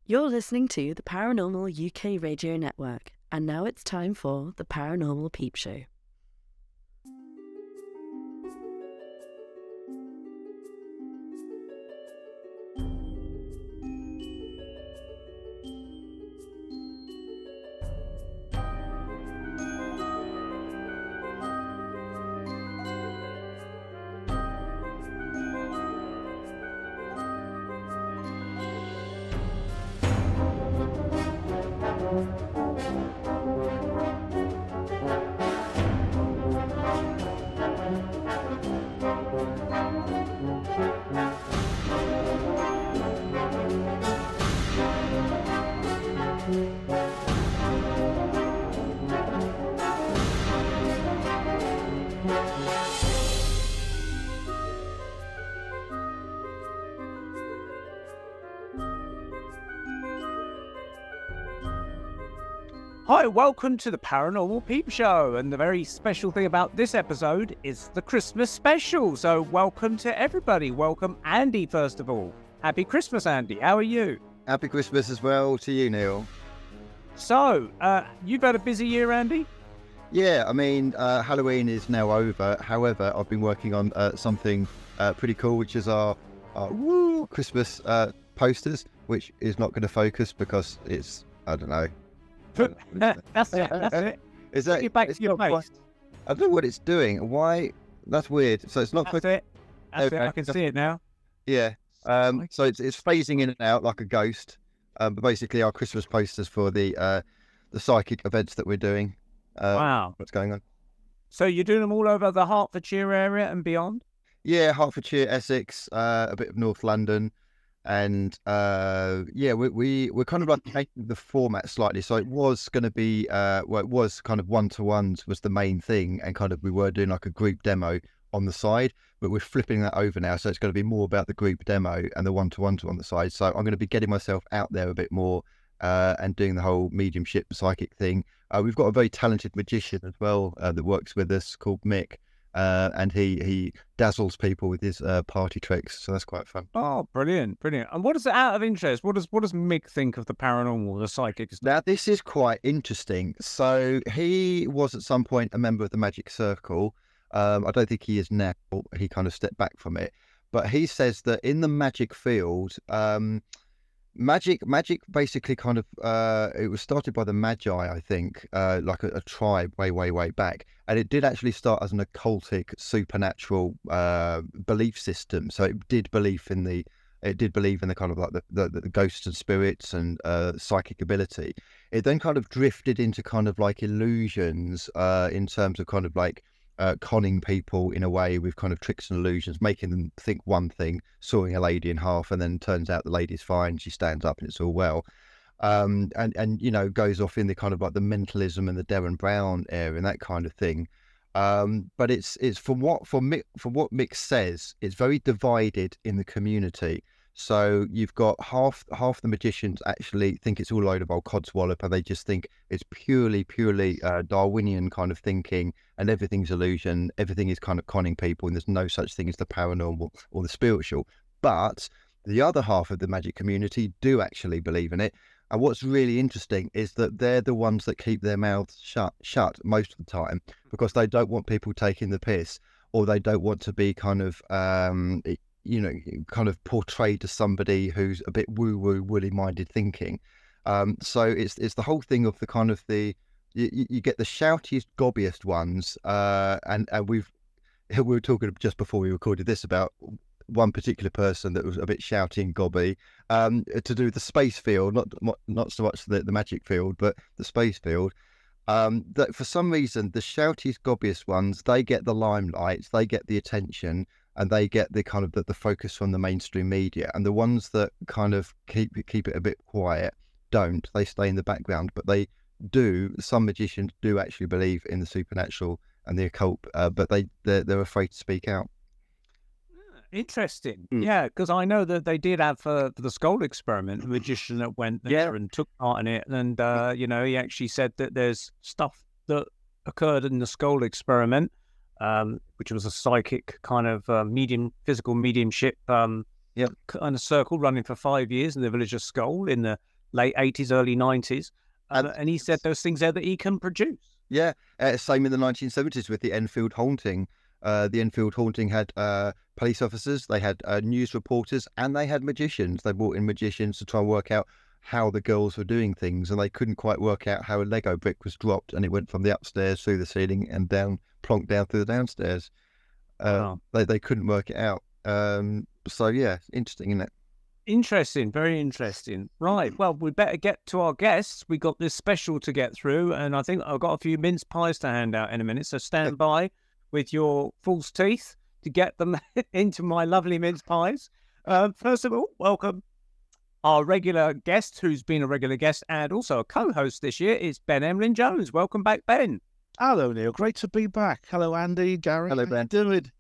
You're listening to the Paranormal UK Radio Network, and now it's time for the Paranormal Peep Show. Hi, welcome to the Paranormal Peep Show, and the very special thing about this episode is the Christmas special. So welcome to everybody. Welcome Andy, first of all. Happy Christmas, Andy. How are you? Happy Christmas as well to you, Neil. So, you've had a busy year, Andy? Yeah, I mean, Halloween is now over. However, I've been working on something pretty cool, which is our Christmas posters, which is not going to focus because it's, I don't know. That's it. Is that Get back it's to your not face. quite- I don't know what it's doing. Why? That's weird. So it's not That's quick. it. That's Okay. it. I can see it now. Yeah. So it's phasing in and out like a ghost. But basically, our Christmas posters for the psychic events that we're doing. Wow. What's going on? So you're doing them all over the Hertfordshire area and beyond? Yeah, Hertfordshire, Essex, a bit of North London, and we're kind of like changing the format slightly. So it was going to be it was kind of one-to-ones was the main thing, and kind of we were doing like a group demo on the side, but we're flipping that over now. So it's going to be more about the group demo and the one-to-ones on the side. So I'm going to be getting myself out there a bit more and doing the whole mediumship psychic thing. We've got a very talented magician as well that works with us called Mick. And he dazzles people with his party tricks, so that's quite fun. Oh, brilliant. And what is it, out of interest? What does Mick think of the paranormal, the psychic? Now, this is quite interesting. So he was at some point a member of the Magic Circle. I don't think he is now. He kind of stepped back from it. But he says that in the magic field, magic basically kind of it was started by the Magi, I think, like a tribe way back, and it did actually start as an occultic supernatural belief system. So it did believe in the kind of like the ghosts and spirits and psychic ability. It then kind of drifted into kind of like illusions in terms of kind of like conning people in a way with kind of tricks and illusions, making them think one thing, sawing a lady in half, and then turns out the lady's fine, she stands up and it's all well. And you know, goes off in the kind of like the mentalism and the Derren Brown area and that kind of thing. But it's from what Mick says, it's very divided in the community. So you've got half the magicians actually think it's all a load of old codswallop, and they just think it's purely Darwinian kind of thinking, and everything's illusion, everything is kind of conning people, and there's no such thing as the paranormal or the spiritual. But the other half of the magic community do actually believe in it. And what's really interesting is that they're the ones that keep their mouths shut most of the time, because they don't want people taking the piss, or they don't want to be kind of kind of portrayed as somebody who's a bit woo-woo, woolly-minded thinking. So it's the whole thing of the kind of you get the shoutiest, gobbiest ones, and we were talking just before we recorded this about one particular person that was a bit shouty and gobby, to do the space field, not so much the magic field, but the space field. That for some reason the shoutiest, gobbiest ones, they get the limelight, they get the attention, and they get the kind of the focus from the mainstream media. And the ones that kind of keep it a bit quiet don't. They stay in the background, but some magicians do actually believe in the supernatural and the occult, but they're afraid to speak out. Interesting. Yeah, because I know that they did have for the Scole Experiment, a magician that went there and took part in it. And, he actually said that there's stuff that occurred in the Scole Experiment, which was a psychic kind of physical mediumship kind of circle running for 5 years in the village of Scole in the late 80s, early 90s. And he said those things there that he can produce. Yeah, same in the 1970s with the Enfield Haunting. The Enfield Haunting had police officers, they had news reporters, and they had magicians. They brought in magicians to try and work out how the girls were doing things, and they couldn't quite work out how a Lego brick was dropped, and it went from the upstairs through the ceiling and down, plonked down through the downstairs. They couldn't work it out. So yeah, interesting, isn't it? Interesting, very interesting. Right, well, we better get to our guests. We got this special to get through, and I think I've got a few mince pies to hand out in a minute, so stand by with your false teeth to get them into my lovely mince pies. First of all, welcome our regular guest, who's been a regular guest and also a co-host this year, is Ben Emlyn-Jones. Welcome back, Ben. Hello, Neil. Great to be back. Hello, Andy, Gary. Hello, Ben. How you doing?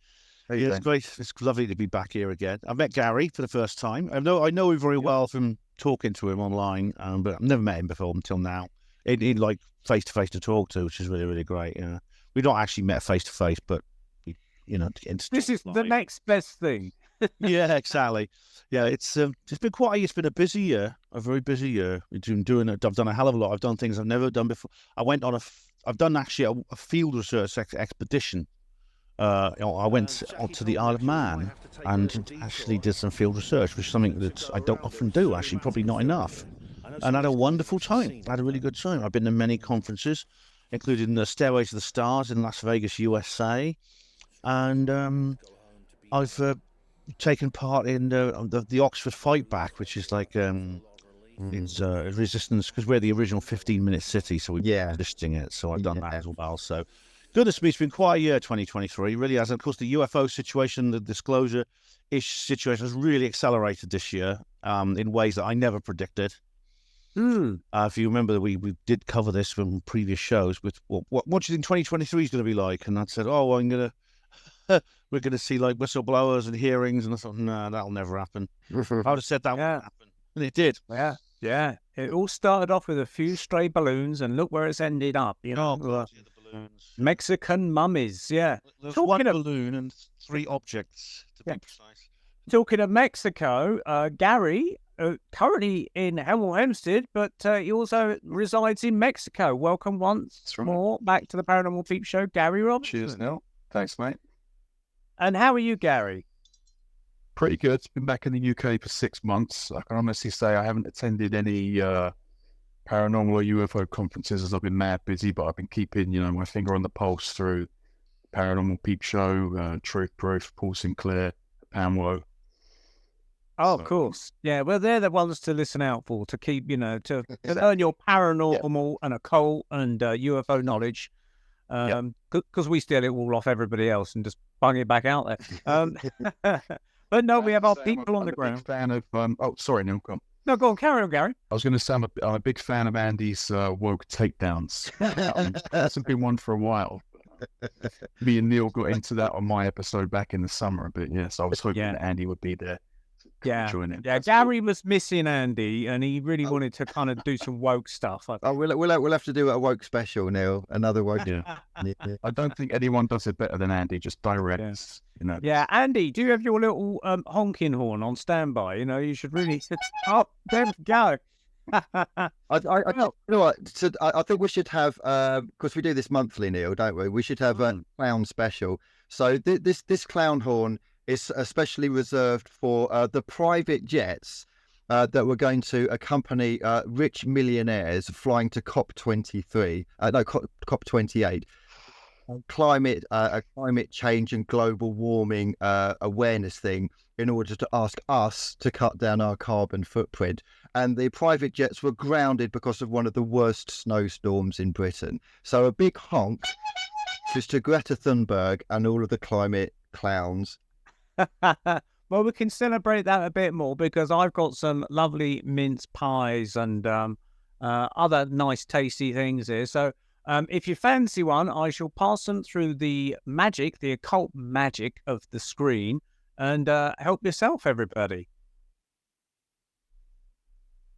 Yeah, It's great. It's lovely to be back here again. I met Gary for the first time. I know him very well from talking to him online, but I've never met him before until now. In like face to face to talk to, which is really, really great. Yeah, we've not actually met face to face, but This is the next best thing. Yeah, exactly. Yeah, it's been a busy year, a very busy year. I've done a hell of a lot. I've done things I've never done before. I've done actually a field research expedition. I went onto the Isle of Man and actually did some field research, which is something that I don't often do, actually, probably not enough. And I had a wonderful time. I had a really good time. I've been to many conferences, including the Stairway to the Stars in Las Vegas, USA. And I've taken part in the Oxford Fight Back, which is like it's resistance, because we're the original 15-minute city, so we're listing it. So I've done that as well. So goodness me, it's been quite a year, 2023, really has. And of course, the UFO situation, the disclosure-ish situation has really accelerated this year in ways that I never predicted. If you remember, we did cover this from previous shows with what do you think 2023 is going to be like? And I said, we're going to see like whistleblowers and hearings. And I thought, no, that'll never happen. I would have said that would happen. And it did. Yeah. It all started off with a few stray balloons, and look where it's ended up. The balloons. Mexican mummies, yeah. There's one balloon and 3 objects, to be precise. Talking of Mexico, Gary, currently in Hempstead, but he also resides in Mexico. Welcome once more back to the Paranormal Peep Show, Gary Robinson. Cheers, Neil. Thanks, mate. And how are you, Gary? Pretty good. Been back in the UK for 6 months. I can honestly say I haven't attended any paranormal or UFO conferences as I've been mad busy, but I've been keeping, my finger on the pulse through Paranormal Peep Show, Truth Proof, Paul Sinclair, Pamwo. Oh, of course. Yeah, well, they're the ones to listen out for, to keep, to earn your paranormal and occult and UFO knowledge, because we steal it all off everybody else and just bung it back out there. But no, we have our people on the ground. I'm a big fan of, sorry, Neil, come on. No, go on, carry on, Gary. I was going to say I'm a big fan of Andy's woke takedowns. Hasn't been one for a while. Me and Neil got into that on my episode back in the summer, but yes, I was hoping that Andy would be there. Join in. Yeah, Gary was missing Andy, and he really wanted to kind of do some woke stuff. We'll have to do a woke special, Neil. Another woke. Yeah. I don't think anyone does it better than Andy. Just direct. Yeah, Andy, do you have your little honking horn on standby? You should really. Oh, there we go. You know what? So I think we should have, because we do this monthly, Neil, don't we? We should have a clown special. So this clown horn is especially reserved for the private jets that were going to accompany rich millionaires flying to COP28, climate change and global warming awareness thing, in order to ask us to cut down our carbon footprint. And the private jets were grounded because of one of the worst snowstorms in Britain. So a big honk just to Greta Thunberg and all of the climate clowns. Well, we can celebrate that a bit more, because I've got some lovely mince pies and other nice tasty things here. So if you fancy one, I shall pass them through the occult magic of the screen, and help yourself, everybody.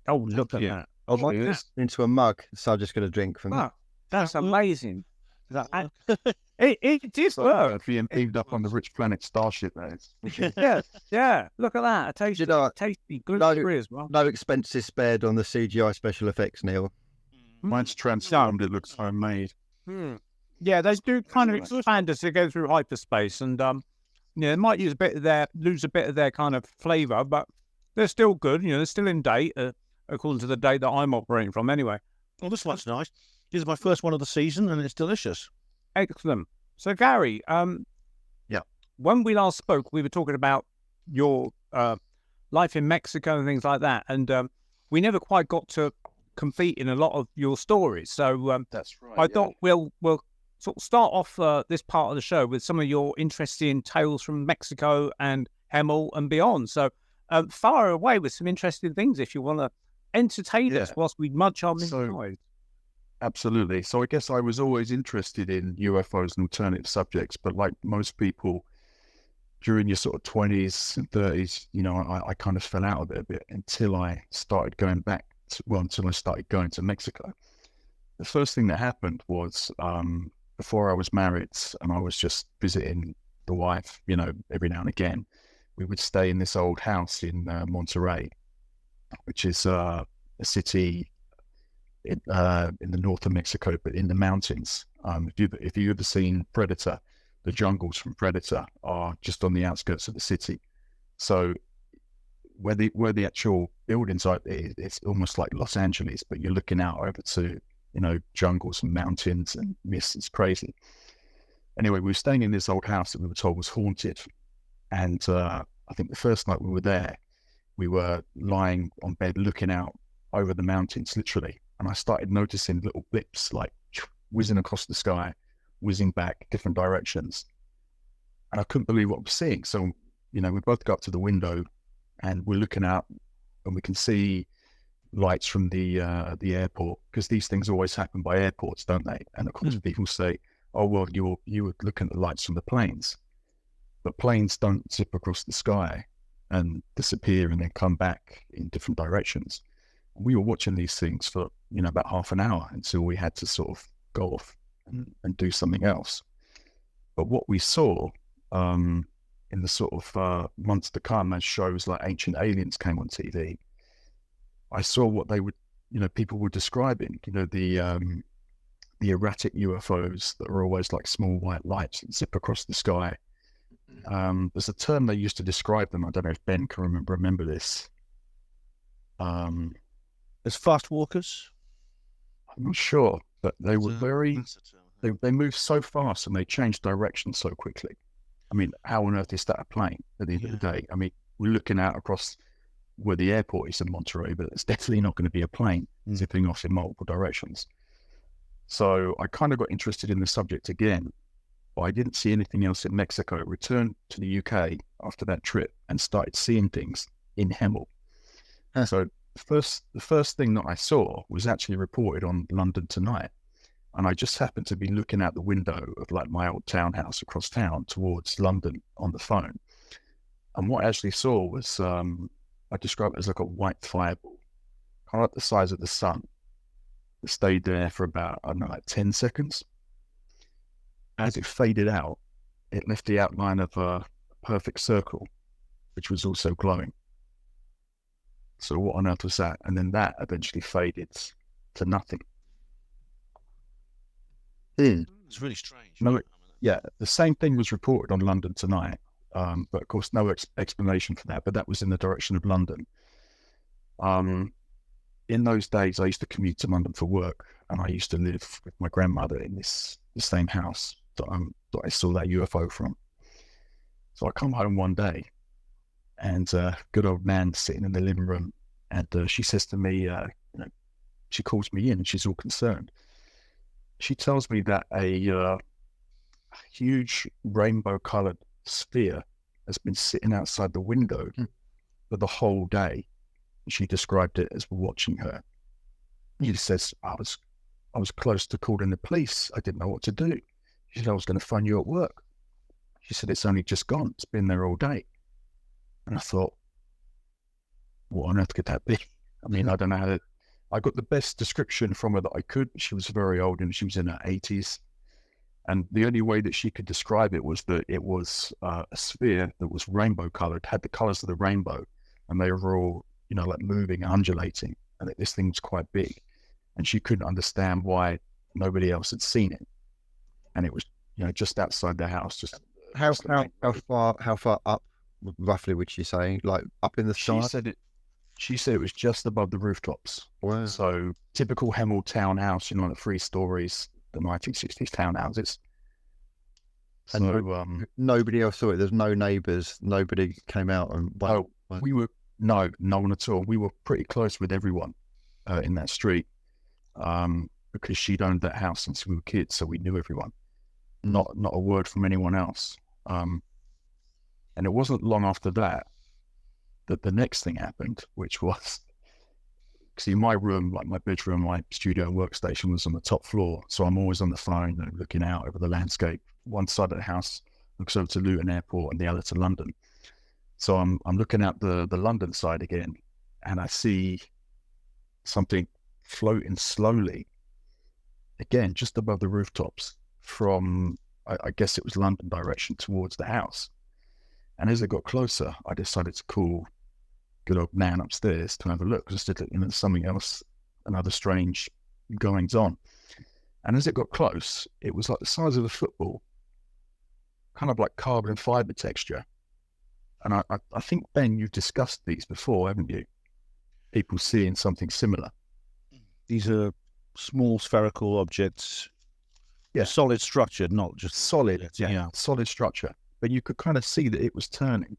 Oh, look at that. I'd like this into a mug, so I'm just going to drink from that. That's amazing. Does that work? It did work. Being beamed up on the rich planet Starship, there. Yeah. Look at that. A tasty, You know, tasty gluten-free as well. No expenses spared on the CGI special effects, Neil. Mine's transformed. It looks homemade. Yeah, they do kind of expand as they go through hyperspace, and they might lose a bit of their kind of flavour, but they're still good. They're still in date, according to the date that I'm operating from. Anyway. Well, this one's nice. This is my first one of the season, and it's delicious. Excellent. So, Gary, when we last spoke, we were talking about your life in Mexico and things like that, and we never quite got to compete in a lot of your stories. So, That's right. I thought we'll sort of start off this part of the show with some of your interesting tales from Mexico and Hemel and beyond. So, far away with some interesting things if you want to entertain us whilst we munch our mince. Absolutely. So I guess I was always interested in UFOs and alternative subjects, but like most people during your sort of 20s and 30s, I kind of fell out of it a bit until I started going until I started going to Mexico. The first thing that happened was before I was married and I was just visiting the wife, every now and again, we would stay in this old house in Monterrey, which is a city in the north of Mexico, but in the mountains. If you've ever seen Predator, the jungles from Predator are just on the outskirts of the city. So where the actual buildings are, it's almost like Los Angeles, but you're looking out over to jungles and mountains and mist. It's crazy. Anyway, we were staying in this old house that we were told was haunted, and I think the first night we were there, we were lying on bed looking out over the mountains, literally. And I started noticing little blips like whizzing across the sky, whizzing back different directions. And I couldn't believe what I was seeing. So, we both go up to the window and we're looking out and we can see lights from the airport, because these things always happen by airports, don't they? And of course people say, oh, well, you were looking at the lights from the planes. But planes don't zip across the sky and disappear and then come back in different directions. We were watching these things for, about half an hour until we had to sort of go off and do something else. But what we saw in the sort of months to come, as shows like Ancient Aliens came on TV, I saw what they would, people were describing, the erratic UFOs that are always like small white lights that zip across the sky. There's a term they used to describe them. I don't know if Ben can remember this. As fast walkers? I'm not sure, but they were they moved so fast and they changed direction so quickly. I mean, how on earth is that a plane at the end of the day? I mean, we're looking out across where the airport is in Monterrey, but it's definitely not going to be a plane zipping off in multiple directions. So I kind of got interested in the subject again, but I didn't see anything else in Mexico. I returned to the UK after that trip and started seeing things in Hemel. So the first thing that I saw was actually reported on London Tonight. And I just happened to be looking out the window of like my old townhouse across town towards London on the phone. And what I actually saw was, I describe it as like a white fireball, kind of like the size of the sun. It stayed there for about, I don't know, like 10 seconds. As it faded out, it left the outline of a perfect circle, which was also glowing. So what on earth was that? And then that eventually faded to nothing. It's really strange. No, yeah, the same thing was reported on London Tonight, but of course no explanation for that. But that was in the direction of London. In those days, I used to commute to London for work, and I used to live with my grandmother in the same house that I saw that UFO from. So I come home one day, and good old Nan sitting in the living room, and she says to me, she calls me in, and she's all concerned. She tells me that a huge rainbow-coloured sphere has been sitting outside the window for the whole day. She described it as watching her. She says, I was close to calling the police. I didn't know what to do. She said, I was going to phone you at work. She said, it's only just gone. It's been there all day. And I thought, what on earth could that be? I mean, I don't know how to... I got the best description from her that I could. She was very old and she was in her 80s. And the only way that she could describe it was that it was a sphere that was rainbow colored, had the colors of the rainbow, and they were all, like moving, undulating, and that this thing was quite big. And she couldn't understand why nobody else had seen it. And it was, just outside the house. Just How far up roughly would she say? Like up in the sky? She said it was just above the rooftops. Wow. So typical Hemel townhouse, the 3 stories, the 1960s townhouses. So And nobody else saw it. There's no neighbours. Nobody came out and. no one at all. We were pretty close with everyone in that street because she'd owned that house since we were kids, so we knew everyone. Not a word from anyone else. And it wasn't long after that the next thing happened, which was, see, my room, like my bedroom, my studio and workstation was on the top floor, so I'm always on the phone and looking out over the landscape. One side of the house looks over to Luton Airport and the other to London. So I'm looking out the London side again, and I see something floating slowly, again, just above the rooftops from, I guess it was London direction towards the house. And as it got closer, I decided to call good old Nan upstairs to have a look, because I said, something else, another strange goings on. And as it got close, it was like the size of a football, kind of like carbon fiber texture. And I think, Ben, you've discussed these before, haven't you? People seeing something similar. These are small spherical objects. Yeah. Solid structure, not just Solid, yeah. Solid structure. But you could kind of see that it was turning,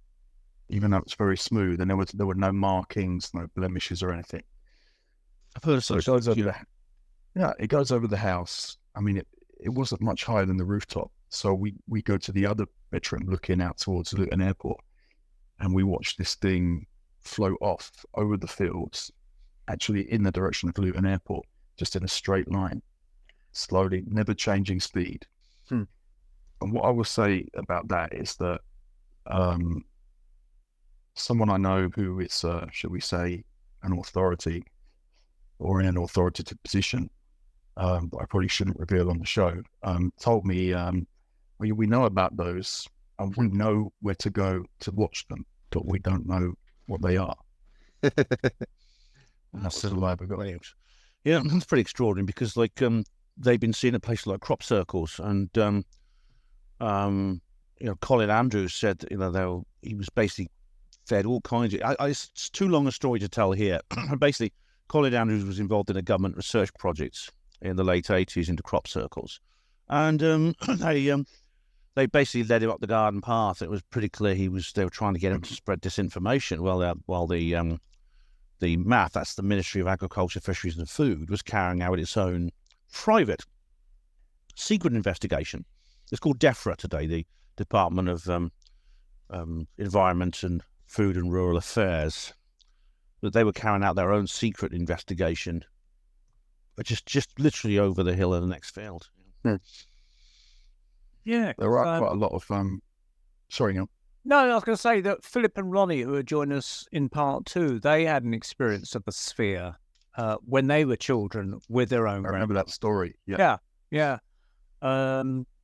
even though it's very smooth, and there were no markings, no blemishes or anything. I've heard of So it such. goes over it goes over the house. I mean, it wasn't much higher than the rooftop. So we go to the other bedroom looking out towards Luton Airport, and we watch this thing float off over the fields, actually in the direction of Luton Airport, just in a straight line, slowly, never changing speed. And what I will say about that is that someone I know who is, shall we say, an authority or in an authoritative position, that I probably shouldn't reveal on the show, told me, we know about those and we know where to go to watch them, but we don't know what they are. That's the live got. Yeah, that's pretty extraordinary, because they've been seen at places like crop circles, and Colin Andrews said he was basically fed all kinds of. It's too long a story to tell here. Basically, Colin Andrews was involved in a government research project in the late 80s into crop circles, and they basically led him up the garden path. It was pretty clear they were trying to get him to spread disinformation. While the MAF, that's the Ministry of Agriculture, Fisheries and Food, was carrying out its own private secret investigation. It's called DEFRA today, the Department of Environment and Food and Rural Affairs. But they were carrying out their own secret investigation, just literally over the hill in the next field. Yeah. There are quite a lot of sorry, Neil. No, I was going to say that Philip and Ronnie, who are joining us in part 2, they had an experience of the sphere when they were children with their own. I remember that story. Yeah.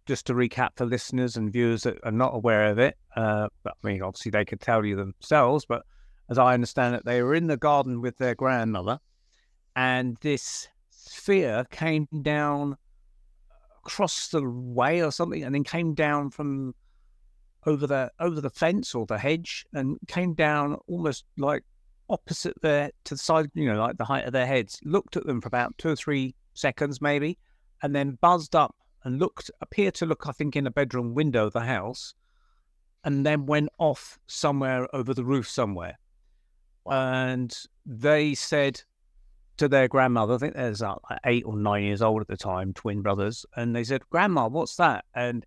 Just to recap for listeners and viewers that are not aware of it, but I mean, obviously they could tell you themselves, but as I understand it, they were in the garden with their grandmother, and this sphere came down across the way or something, and then came down from over the fence or the hedge, and came down almost like opposite to the side, like the height of their heads, looked at them for about 2 or 3 seconds maybe, and then buzzed up and appeared to look, I think, in a bedroom window of the house, and then went off somewhere over the roof somewhere. And they said to their grandmother, I think there's like 8 or 9 years old at the time, twin brothers, and they said, "Grandma, what's that?" And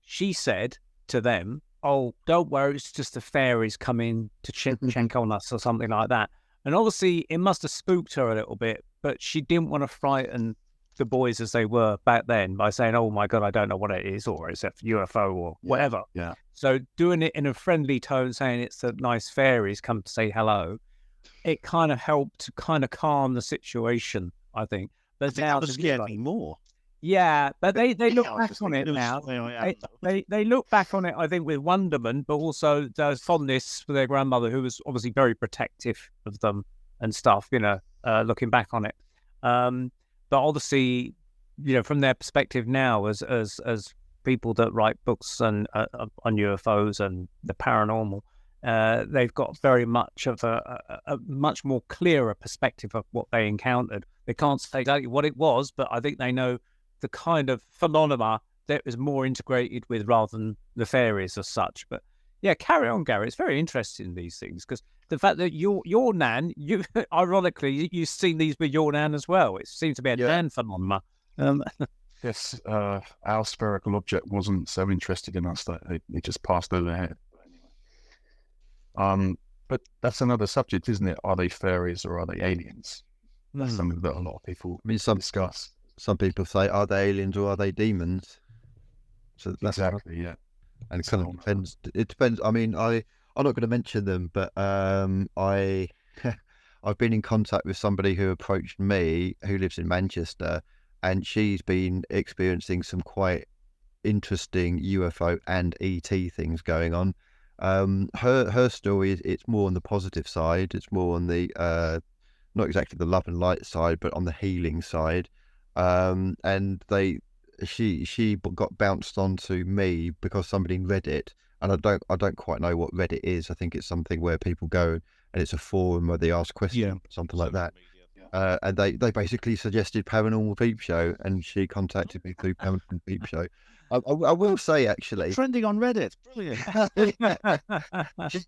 she said to them, "Oh, don't worry, it's just the fairies coming to check on us," or something like that. And obviously it must have spooked her a little bit, but she didn't want to frighten the boys as they were back then by saying, "Oh my God, I don't know what it is," or it's a UFO or whatever. Yeah. So doing it in a friendly tone, saying it's the nice fairies come to say hello, it kind of helped to kind of calm the situation, I think. But now that scared me more. Yeah, but they look I was back just on it thinking, now. I am. They look back on it, I think, with wonderment, but also there's fondness for their grandmother, who was obviously very protective of them and stuff. Looking back on it, but obviously, from their perspective now, as people that write books and on UFOs and the paranormal, they've got very much of a much more clearer perspective of what they encountered. They can't say exactly what it was, but I think they know the kind of phenomena that was more integrated with, rather than the fairies as such. But yeah, carry on, Gary. It's very interesting, these things, because the fact that your nan, you ironically, you've seen these with your nan as well. It seems to be a nan phenomena. Yes, our spherical object wasn't so interested in us that it just passed overhead. But anyway, but that's another subject, isn't it? Are they fairies or are they aliens? That's something that a lot of people discuss. Some people say, are they aliens or are they demons? So that's Exactly, yeah. And it kind of depends. It depends. I mean, I'm not going to mention them, but I've been in contact with somebody who approached me, who lives in Manchester, and she's been experiencing some quite interesting UFO and ET things going on. Her story it's more on the positive side. It's more on the not exactly the love and light side, but on the healing side. And she got bounced onto me because somebody read it, and I don't quite know what Reddit is. I think it's something where people go and it's a forum where they ask questions, something like that. And they basically suggested Paranormal Peep Show, and she contacted me through Paranormal Peep Show. I will say, actually, Trending on Reddit, brilliant.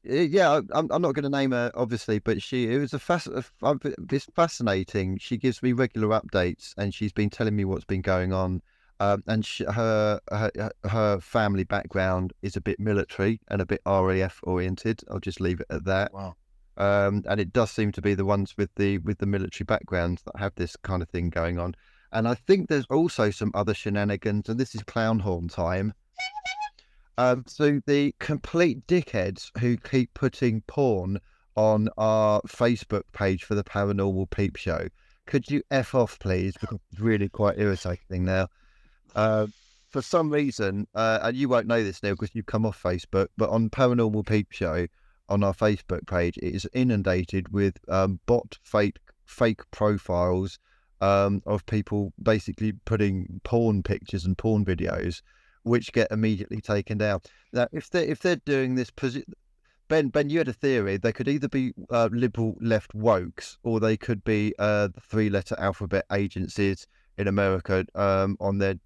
Yeah, I'm not going to name her, obviously, but it's fascinating. She gives me regular updates, and she's been telling me what's been going on. And her family background is a bit military and a bit RAF oriented. I'll just leave it at that. Wow. And it does seem to be the ones with the military backgrounds that have this kind of thing going on. And I think there's also some other shenanigans, and this is clown horn time. So the complete dickheads who keep putting porn on our Facebook page for the Paranormal Peep Show, could you F off, please? Because it's really quite irritating now. For some reason, and you won't know this, Neil, because you've come off Facebook, but on Paranormal Peep Show, on our Facebook page, it is inundated with fake profiles of people basically putting porn pictures and porn videos, which get immediately taken down. Now, if they're doing this, Ben, you had a theory. They could either be liberal left wokes, or they could be the three-letter alphabet agencies in America on their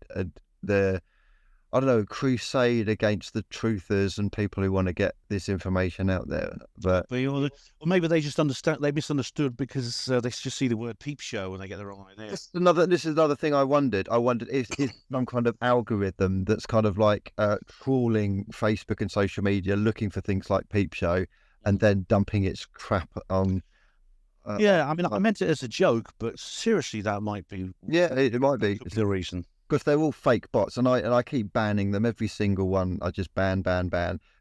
I don't know, crusade against the truthers and people who want to get this information out there. But or maybe they just misunderstood because they just see the word peep show and they get the wrong idea. this is another thing I wondered. I wondered if some kind of algorithm that's kind of like crawling Facebook and social media, looking for things like Peep Show, and then dumping its crap on. Yeah, I mean, I meant it as a joke, but seriously, that might be. Yeah, it might be the reason. Because they're all fake bots, and I keep banning them, every single one. I just ban.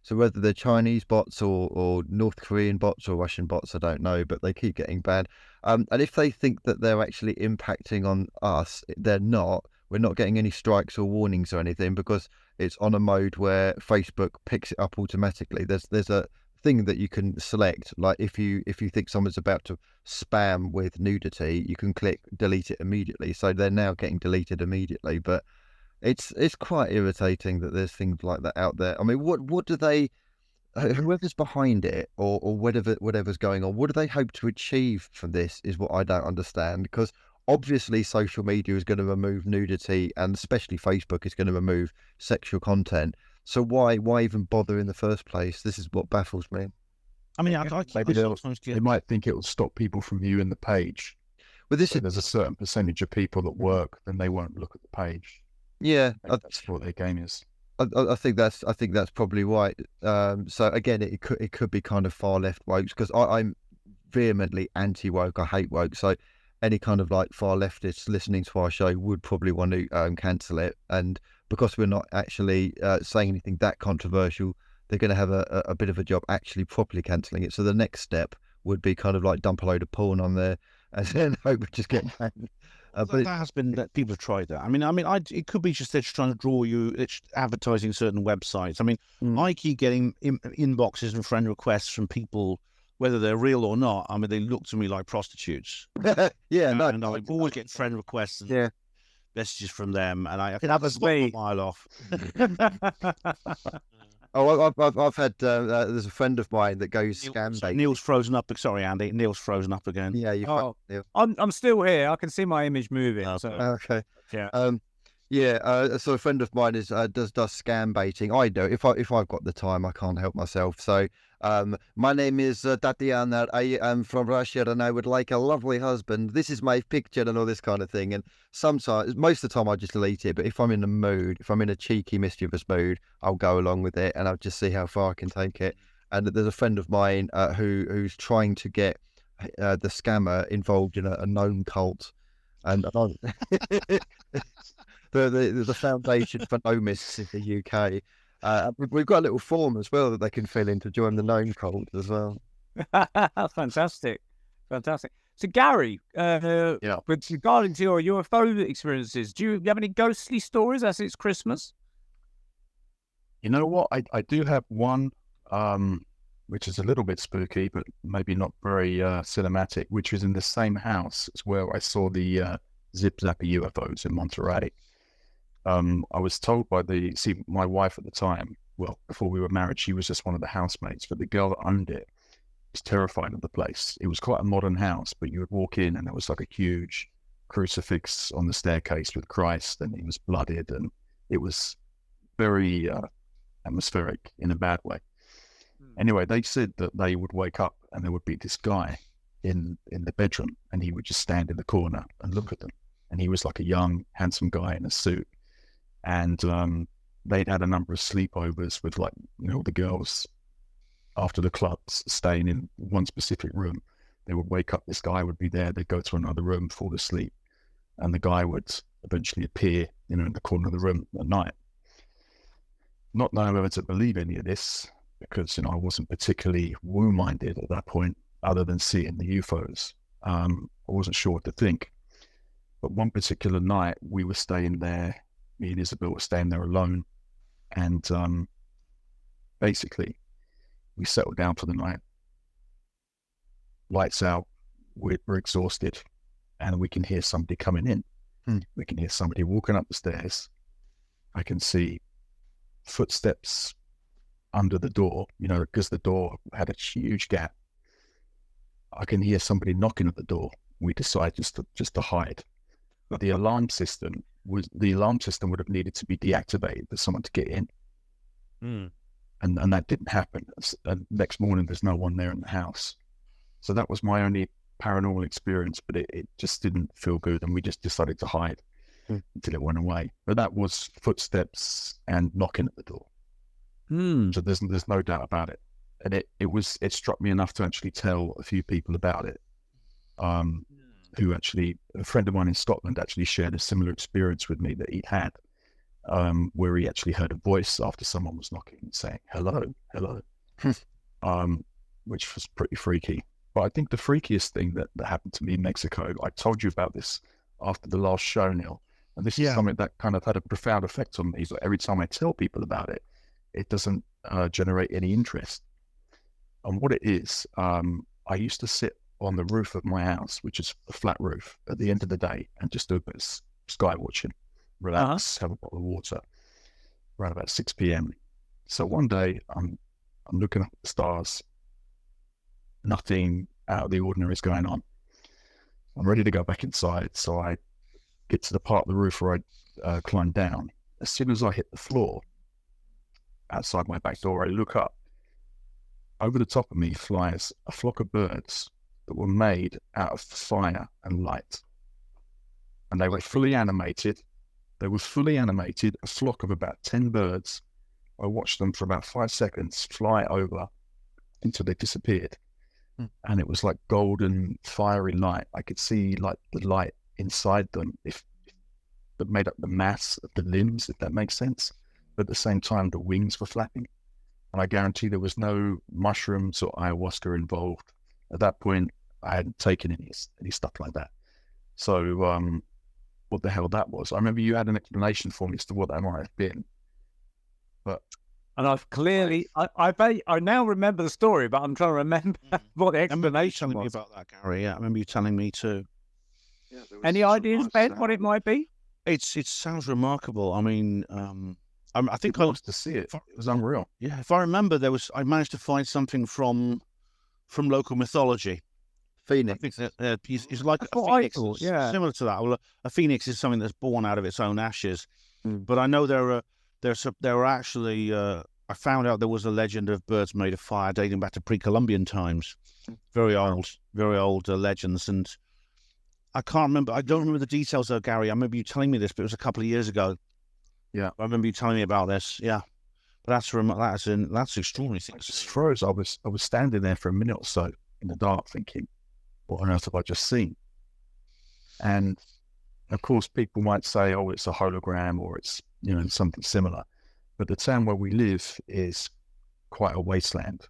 So whether they're Chinese bots or North Korean bots or Russian bots, I don't know, but they keep getting banned. And if they think that they're actually impacting on us, they're not. We're not getting any strikes or warnings or anything, because it's on a mode where Facebook picks it up automatically. There's a thing that you can select, like if you think someone's about to spam with nudity, you can click delete it immediately. So they're now getting deleted immediately. But it's quite irritating that there's things like that out there. I mean, what do they, whoever's behind it or whatever's going on, what do they hope to achieve from this is what I don't understand. Because obviously social media is going to remove nudity, and especially Facebook is going to remove sexual content. So why even bother in the first place? This is what baffles me. I mean, maybe they might think it will stop people from viewing the page. But there's a certain percentage of people that work, then they won't look at the page. Yeah, that's what their game is. I think that's probably right. So again, it could be kind of far left wokes, because I'm vehemently anti woke. I hate woke. So any kind of like far leftists listening to our show would probably want to cancel it. And because we're not actually saying anything that controversial, they're going to have a bit of a job actually properly cancelling it. So the next step would be kind of like dump a load of porn on there and then hope we just get banned. But that has been that people have tried that. It could be just they're just trying to draw you. It's advertising certain websites. I keep getting inboxes and friend requests from people, whether they're real or not. They look to me like prostitutes. yeah, And no, I'm always getting friend requests and messages from them, and I can have a mile off. Oh, I've had there's a friend of mine that goes scam bait. Neil's frozen up. Sorry, Andy. Neil's frozen up again. Yeah, Neil. I'm still here. I can see my image moving. Okay. So. Okay. Yeah. So a friend of mine does scam baiting. I do. If I've got the time, I can't help myself. So my name is Tatiana. I am from Russia, and I would like a lovely husband. This is my picture, and all this kind of thing. And sometimes, most of the time, I just delete it. But if I'm in the mood, if I'm in a cheeky, mischievous mood, I'll go along with it, and I'll just see how far I can take it. And there's a friend of mine who's trying to get the scammer involved in a known cult, and the Foundation for Nomists in the UK. We've got a little form as well that they can fill in to join the gnome cult as well. Fantastic. So Gary, with regarding to your UFO experiences, do you have any ghostly stories as it's Christmas? You know what? I do have one, which is a little bit spooky, but maybe not very cinematic, which was in the same house as where I saw the Zip Zapper UFOs in Monterey. I was told by my wife at the time, well, before we were married, she was just one of the housemates, but the girl that owned it was terrified of the place. It was quite a modern house, but you would walk in and there was like a huge crucifix on the staircase with Christ, and he was blooded, and it was very atmospheric in a bad way. Anyway, they said that they would wake up and there would be this guy in the bedroom, and he would just stand in the corner and look at them. And he was like a young, handsome guy in a suit. And they'd had a number of sleepovers with, like, the girls after the clubs staying in one specific room. They would wake up, this guy would be there, they'd go to another room, fall asleep, and the guy would eventually appear, in the corner of the room at night. Not knowing whether to believe any of this, because, I wasn't particularly woo-minded at that point, other than seeing the UFOs. I wasn't sure what to think. But one particular night, we were staying there, me and Isabel were staying there alone, and basically, we settled down for the night. Lights out, we're exhausted, and we can hear somebody coming in. We can hear somebody walking up the stairs. I can see footsteps under the door, because the door had a huge gap. I can hear somebody knocking at the door. We decide just to hide. But the alarm system would have needed to be deactivated for someone to get in. And that didn't happen. And next morning, there's no one there in the house. So that was my only paranormal experience, but it just didn't feel good, and we just decided to hide until it went away. But that was footsteps and knocking at the door. So there's no doubt about it. And it struck me enough to actually tell a few people about it. Who actually, a friend of mine in Scotland actually shared a similar experience with me that he'd had, where he actually heard a voice after someone was knocking and saying, hello, which was pretty freaky. But I think the freakiest thing that happened to me in Mexico, I told you about this after the last show, Neil, and this is something that kind of had a profound effect on me. So every time I tell people about it, it doesn't generate any interest. And what it is, I used to sit on the roof of my house, which is a flat roof, at the end of the day, and just do a bit of sky watching, relax, have a bottle of water, around about 6 p.m. So one day, I'm looking up at the stars, nothing out of the ordinary is going on. I'm ready to go back inside, so I get to the part of the roof where I climb down. As soon as I hit the floor, outside my back door, I look up. Over the top of me flies a flock of birds that were made out of fire and light. And they were fully animated. A flock of about 10 birds. I watched them for about 5 seconds fly over until they disappeared. And it was like golden, fiery light. I could see like the light inside them, that made up the mass of the limbs, if that makes sense. But at the same time, the wings were flapping. And I guarantee there was no mushrooms or ayahuasca involved. At that point, I hadn't taken any stuff like that. So what the hell that was. I remember you had an explanation for me as to what that might have been. But And I've clearly, I now remember the story, but I'm trying to remember what the I remember you explanation telling me was. about that, Gary. Yeah, I remember you telling me too. yeah, there was Any some ideas, nice Ben, what it sound. might be? It sounds remarkable. I mean, I think People lost to see it. It was unreal. yeah, if I remember, I managed to find something from local mythology. I Phoenix. think that it's like That's a what I phoenix, thought, yeah. similar to that. Well, a phoenix is something that's born out of its own ashes. Mm. But I know there are actually. I found out there was a legend of birds made of fire dating back to pre-Columbian times. Very old legends, and I can't remember. I don't remember the details though, Gary. I remember you telling me this, but it was a couple of years ago. Yeah. I remember you telling me about this. Yeah, but that's extraordinary. I just froze. I was standing there for a minute or so in the dark, thinking, "What on earth have I just seen?" And of course, people might say, "Oh, it's a hologram," or it's something similar. But the town where we live is quite a wasteland.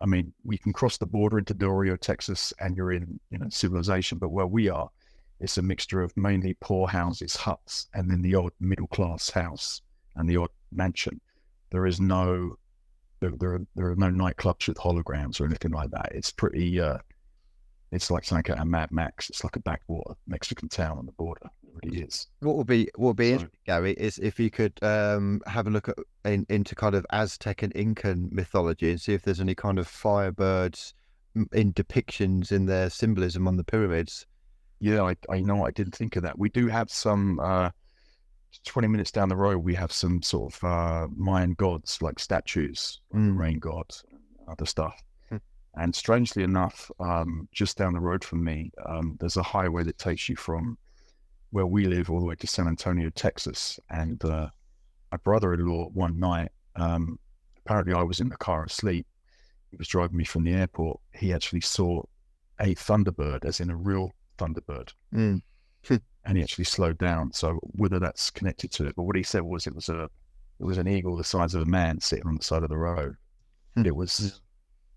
I mean, we can cross the border into Del Rio, Texas, and you're in civilization. But where we are, it's a mixture of mainly poor houses, huts, and then the odd middle class house and the odd mansion. There is no, there are no nightclubs with holograms or anything like that. It's pretty, it's like something out of Mad Max. It's like a backwater Mexican town on the border. It really is. What would be interesting, Gary, is if you could have a look into kind of Aztec and Incan mythology and see if there's any kind of firebirds in depictions in their symbolism on the pyramids. Yeah, I know. I didn't think of that. We do have some. 20 minutes down the road, we have some sort of Mayan gods, like statues, rain gods, other stuff. And strangely enough, just down the road from me, there's a highway that takes you from where we live all the way to San Antonio, Texas. And my brother-in-law one night, apparently I was in the car asleep. He was driving me from the airport. He actually saw a thunderbird, as in a real thunderbird. And he actually slowed down. So whether that's connected to it, but what he said was it was an eagle the size of a man sitting on the side of the road. It was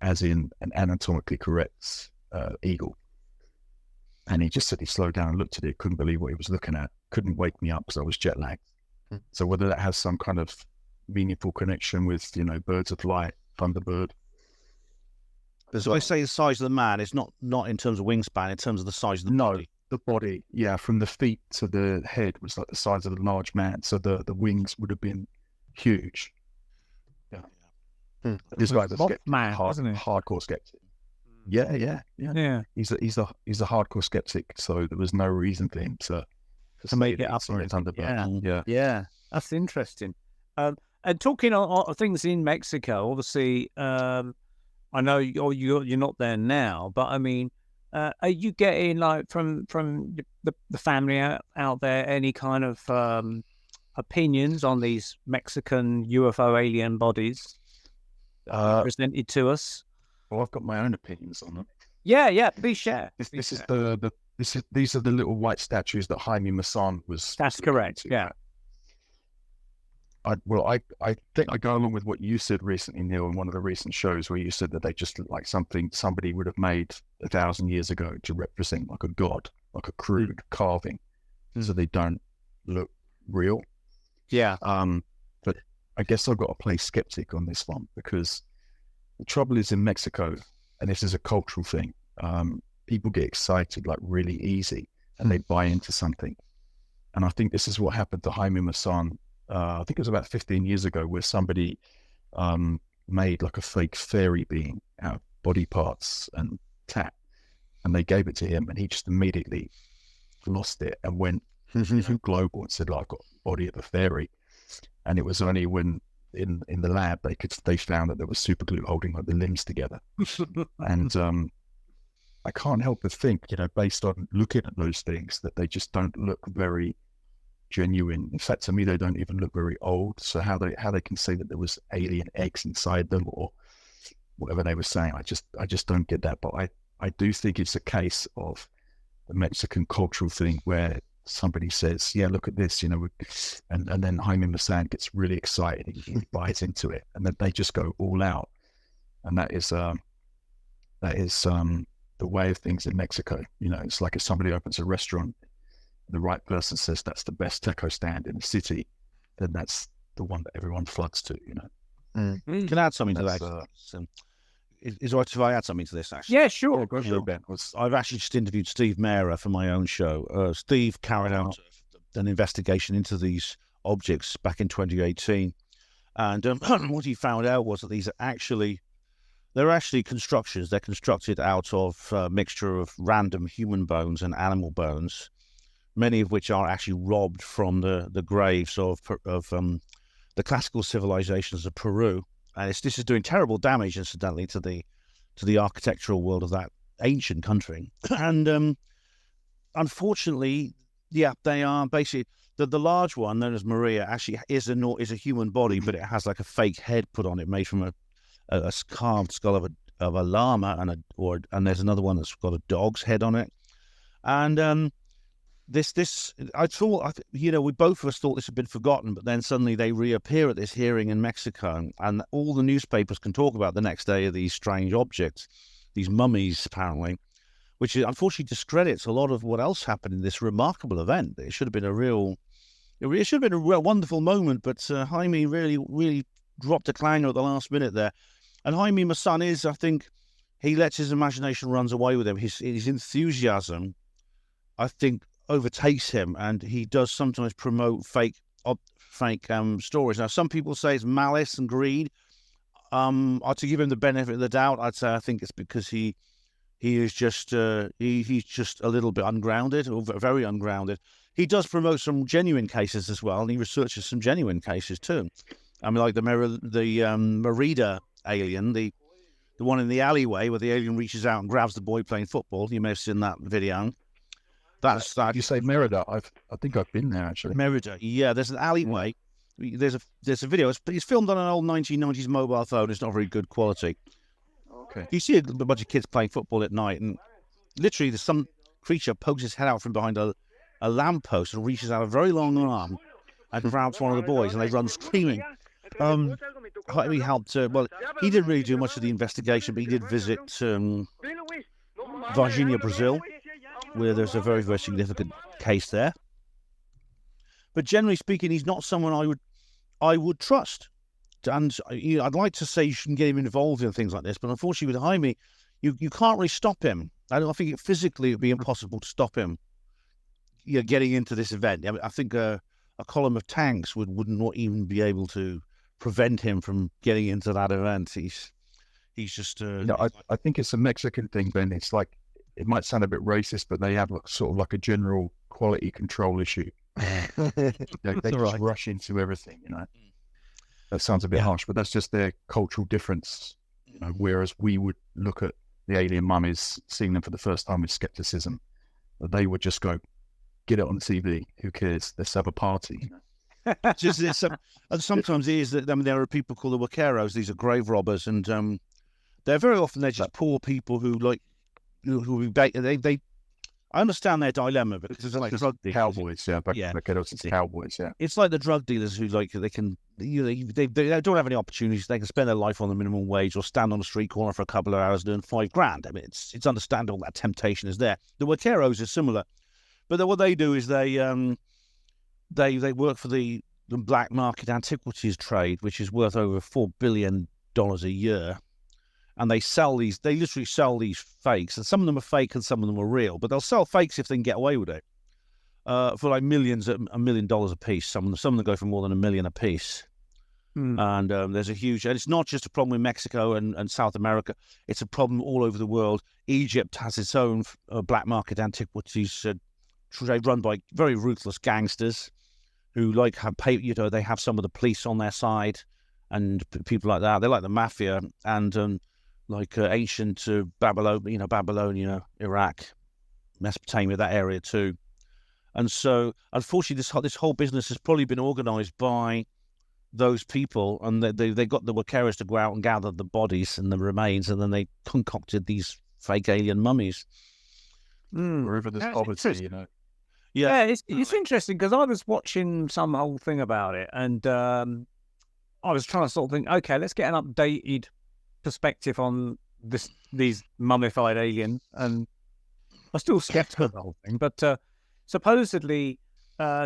as in an anatomically correct eagle. And he just said he slowed down and looked at it, couldn't believe what he was looking at, couldn't wake me up because I was jet lagged. So whether that has some kind of meaningful connection with, birds of light, thunderbird. So I say the size of the man, it's not in terms of wingspan, in terms of the size of the body. The body, yeah, from the feet to the head was like the size of a large man. So the wings would have been huge. Yeah. This guy's a hardcore skeptic. Yeah. He's a hardcore skeptic. So there was no reason for him to make it up. Yeah. That's interesting. And talking on things in Mexico, obviously, I know you're not there now, but I mean, are you getting like from the family out there any kind of opinions on these Mexican UFO alien bodies presented to us? Well, I've got my own opinions on them. Yeah, please share. These are the little white statues that Jaime Maussan was. That's correct. Yeah. I think I go along with what you said recently, Neil, in one of the recent shows where you said that they just look like something somebody would have made 1,000 years ago to represent like a god, like a crude carving, so they don't look real. Yeah. But I guess I've got to play skeptic on this one because the trouble is in Mexico, and this is a cultural thing, people get excited like really easy and they buy into something. And I think this is what happened to Jaime Maussan. I think it was about 15 years ago where somebody made like a fake fairy being out of body parts and tat, and they gave it to him and he just immediately lost it and went global and said, like, I've got the body of a fairy. And it was only when in the lab they found that there was super glue holding like the limbs together. And I can't help but think, based on looking at those things, that they just don't look very genuine. In fact, to me, they don't even look very old. So how they can say that there was alien eggs inside them or whatever they were saying, I just don't get that. But I do think it's a case of the Mexican cultural thing where somebody says, yeah, look at this, and then Jaime Maussan gets really excited, he buys into it, and then they just go all out. And that is the way of things in Mexico. It's like if somebody opens a restaurant the right person says that's the best taco stand in the city, then that's the one that everyone floods to, you know. Can I add something to that? Is it right if I add something to this, actually? Yeah, sure. Go for it, Ben. I've actually just interviewed Steve Mera for my own show. Steve carried out an investigation into these objects back in 2018. And what he found out was that they're actually constructions. They're constructed out of a mixture of random human bones and animal bones, many of which are actually robbed from the graves of the classical civilizations of Peru. And this is doing terrible damage, incidentally, to the architectural world of that ancient country. And unfortunately, yeah, they are basically the large one, known as Maria, actually is a human body, but it has like a fake head put on it, made from a carved skull of a llama, and there's another one that's got a dog's head on it. And I thought, we both of us thought this had been forgotten, but then suddenly they reappear at this hearing in Mexico, and all the newspapers can talk about the next day of these strange objects, these mummies, apparently, which unfortunately discredits a lot of what else happened in this remarkable event. It should have been a real wonderful moment, but Jaime really, really dropped a clanger at the last minute there. And Jaime, my son, I think he lets his imagination runs away with him. His enthusiasm, I think, overtakes him, and he does sometimes promote fake stories. Now, some people say it's malice and greed. To give him the benefit of the doubt, I'd say I think it's because he is just he's just a little bit ungrounded, or very ungrounded. He does promote some genuine cases as well, and he researches some genuine cases too. I mean, like the Merida alien, the one in the alleyway where the alien reaches out and grabs the boy playing football. You may have seen that video. That's that. You say Merida? I think I've been there actually. Merida, yeah. There's an alleyway. There's a video. It's filmed on an old 1990s mobile phone. It's not very good quality. Okay. You see a bunch of kids playing football at night, and literally there's some creature pokes his head out from behind a lamppost and reaches out a very long arm and grabs one of the boys, and they run screaming. He helped. He didn't really do much of the investigation, but he did visit Virginia, Brazil, where there's a very, very significant case there. But generally speaking, he's not someone I would trust. And I'd like to say you shouldn't get him involved in things like this, but unfortunately with Jaime, you can't really stop him. I think physically it would be impossible to stop him getting into this event. I mean, I think a column of tanks would not even be able to prevent him from getting into that event. He's just... I think it's a Mexican thing, Ben. It's like, it might sound a bit racist, but they have sort of like a general quality control issue. They just rush into everything, That sounds a bit harsh, but that's just their cultural difference. Whereas we would look at the alien mummies, seeing them for the first time with skepticism, they would just go, get it on TV. Who cares? Let's have a party. And sometimes it is that there are people called the Vaqueros. These are grave robbers, and they're very often just poor people who I understand their dilemma, but it's like drug dealers. Cowboys, cowboys, yeah. It's like the drug dealers who they don't have any opportunities. They can spend their life on the minimum wage or stand on a street corner for a couple of hours and earn $5,000. I mean, it's understandable that temptation is there. The Vaqueros is similar, but what they do is they work for the black market antiquities trade, which is worth over $4 billion a year. And they literally sell these fakes, and some of them are fake and some of them are real, but they'll sell fakes if they can get away with it for like millions, $1 million a piece. Some of them go for more than $1 million a piece. And there's and it's not just a problem in Mexico and South America, it's a problem all over the world. Egypt has its own black market antiquities trade run by very ruthless gangsters who they have some of the police on their side and people like that. They're like the mafia, and ancient Babylonia, Iraq, Mesopotamia, that area too. And so, unfortunately, this whole business has probably been organised by those people, and they got the Vaqueros to go out and gather the bodies and the remains, and then they concocted these fake alien mummies. Wherever there's poverty, Yeah, it's interesting because I was watching some whole thing about it, and I was trying to sort of think, okay, let's get an updated perspective on these mummified aliens, and I'm still skeptical of the whole thing. But supposedly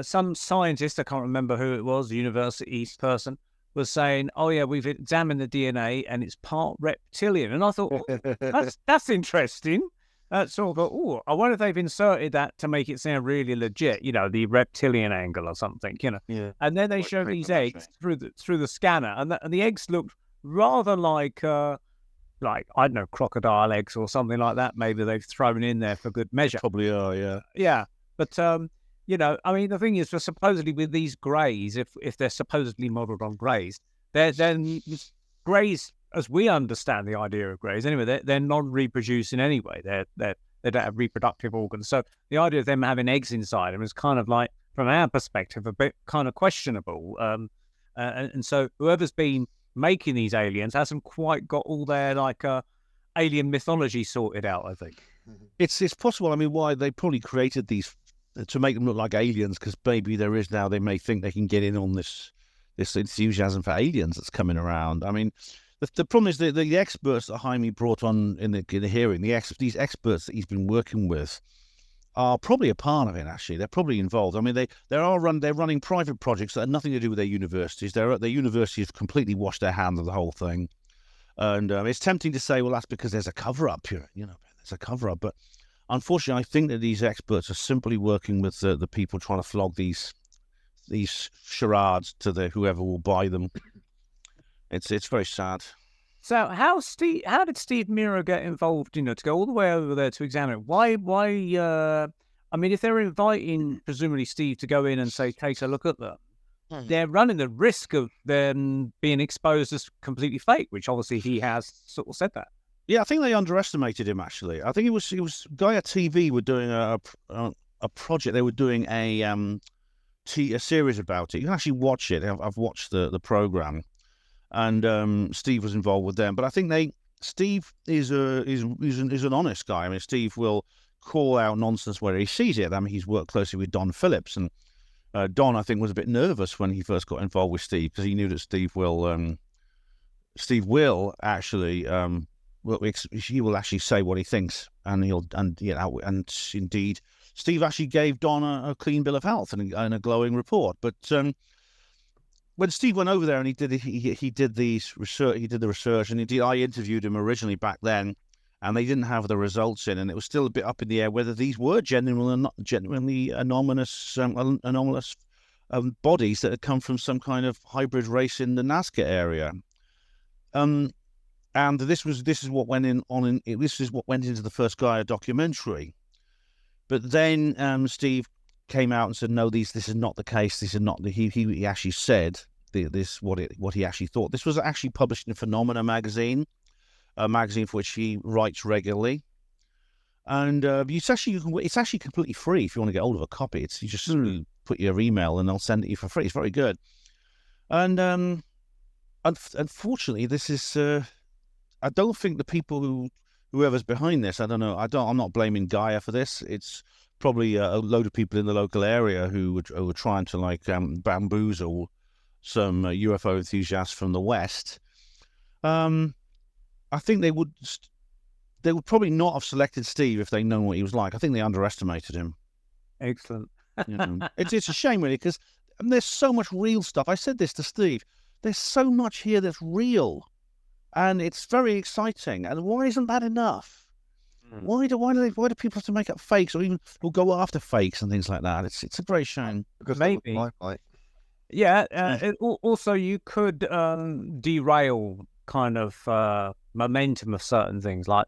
some scientist, I can't remember who it was, a university person, was saying, "Oh yeah, we've examined the DNA and it's part reptilian." And I thought, oh, that's interesting. So I thought, oh, I wonder if they've inserted that to make it sound really legit, the reptilian angle or something, Yeah. And then they Like showed these creepy, eggs through the scanner, and the eggs looked rather like I don't know, crocodile eggs or something like that. Maybe they've thrown in there for good measure. Probably are, yeah. Yeah, but I mean, the thing is, for supposedly with these greys, if they're supposedly modelled on greys, then greys, as we understand the idea of greys, anyway, they're non-reproducing anyway. They don't have reproductive organs. So the idea of them having eggs inside them is kind of like, from our perspective, a bit kind of questionable. And so whoever's been making these aliens hasn't quite got all their alien mythology sorted out, I think. It's possible. I mean, why they probably created these to make them look like aliens, because maybe they may think they can get in on this enthusiasm for aliens that's coming around. I mean, the problem is the experts that Jaime brought on in the hearing, these experts that he's been working with, are probably a part of it. Actually, they're probably involved. I mean, they're running private projects that have nothing to do with their universities. Their universities have completely washed their hands of the whole thing, and it's tempting to say, well, that's because there's a cover up here. There's a cover up, but unfortunately, I think that these experts are simply working with the people trying to flog these charades to whoever will buy them. It's very sad. So how did Steve Miro get involved, to go all the way over there to examine it? Why, I mean, if they're inviting, presumably, Steve to go in and say, take a look at them, they're running the risk of them being exposed as completely fake, which obviously he has sort of said that. Yeah, I think they underestimated him, actually. I think it was Gaia TV were doing a project. They were doing a series about it. You can actually watch it. I've watched the program. And Steve was involved with them, but I think Steve is an honest guy. I mean, Steve will call out nonsense where he sees it. I mean, he's worked closely with Don Phillips, and Don, I think, was a bit nervous when he first got involved with Steve, because he knew that Steve will actually he will actually say what he thinks, and indeed, Steve actually gave Don a clean bill of health and a glowing report, but. When Steve went over there and he did the research, and indeed I interviewed him originally back then, and they didn't have the results in, and it was still a bit up in the air whether these were genuinely anomalous bodies that had come from some kind of hybrid race in the Nazca area. And this is what went into the first Gaia documentary. But then Steve came out and said, no, this is not the case. This is not he actually said what he actually thought. This was actually published in Phenomena magazine, a magazine for which he writes regularly, and it's actually completely free if you want to get hold of a copy. You just put your email and they'll send it you for free. It's very good. And unfortunately, this is I don't think the people whoever's behind this, I don't know. I'm not blaming Gaia for this. It's probably a load of people in the local area who were trying to bamboozle some UFO enthusiasts from the West. I think they would probably not have selected Steve if they'd known what he was like. I think they underestimated him. Excellent. It's a shame, really, because there's so much real stuff. I said this to Steve. There's so much here that's real, and it's very exciting. And why isn't that enough? Why do people have to make up fakes, or go after fakes and things like that? It's a great shame. Because maybe. Yeah. Also, you could derail kind of momentum of certain things, like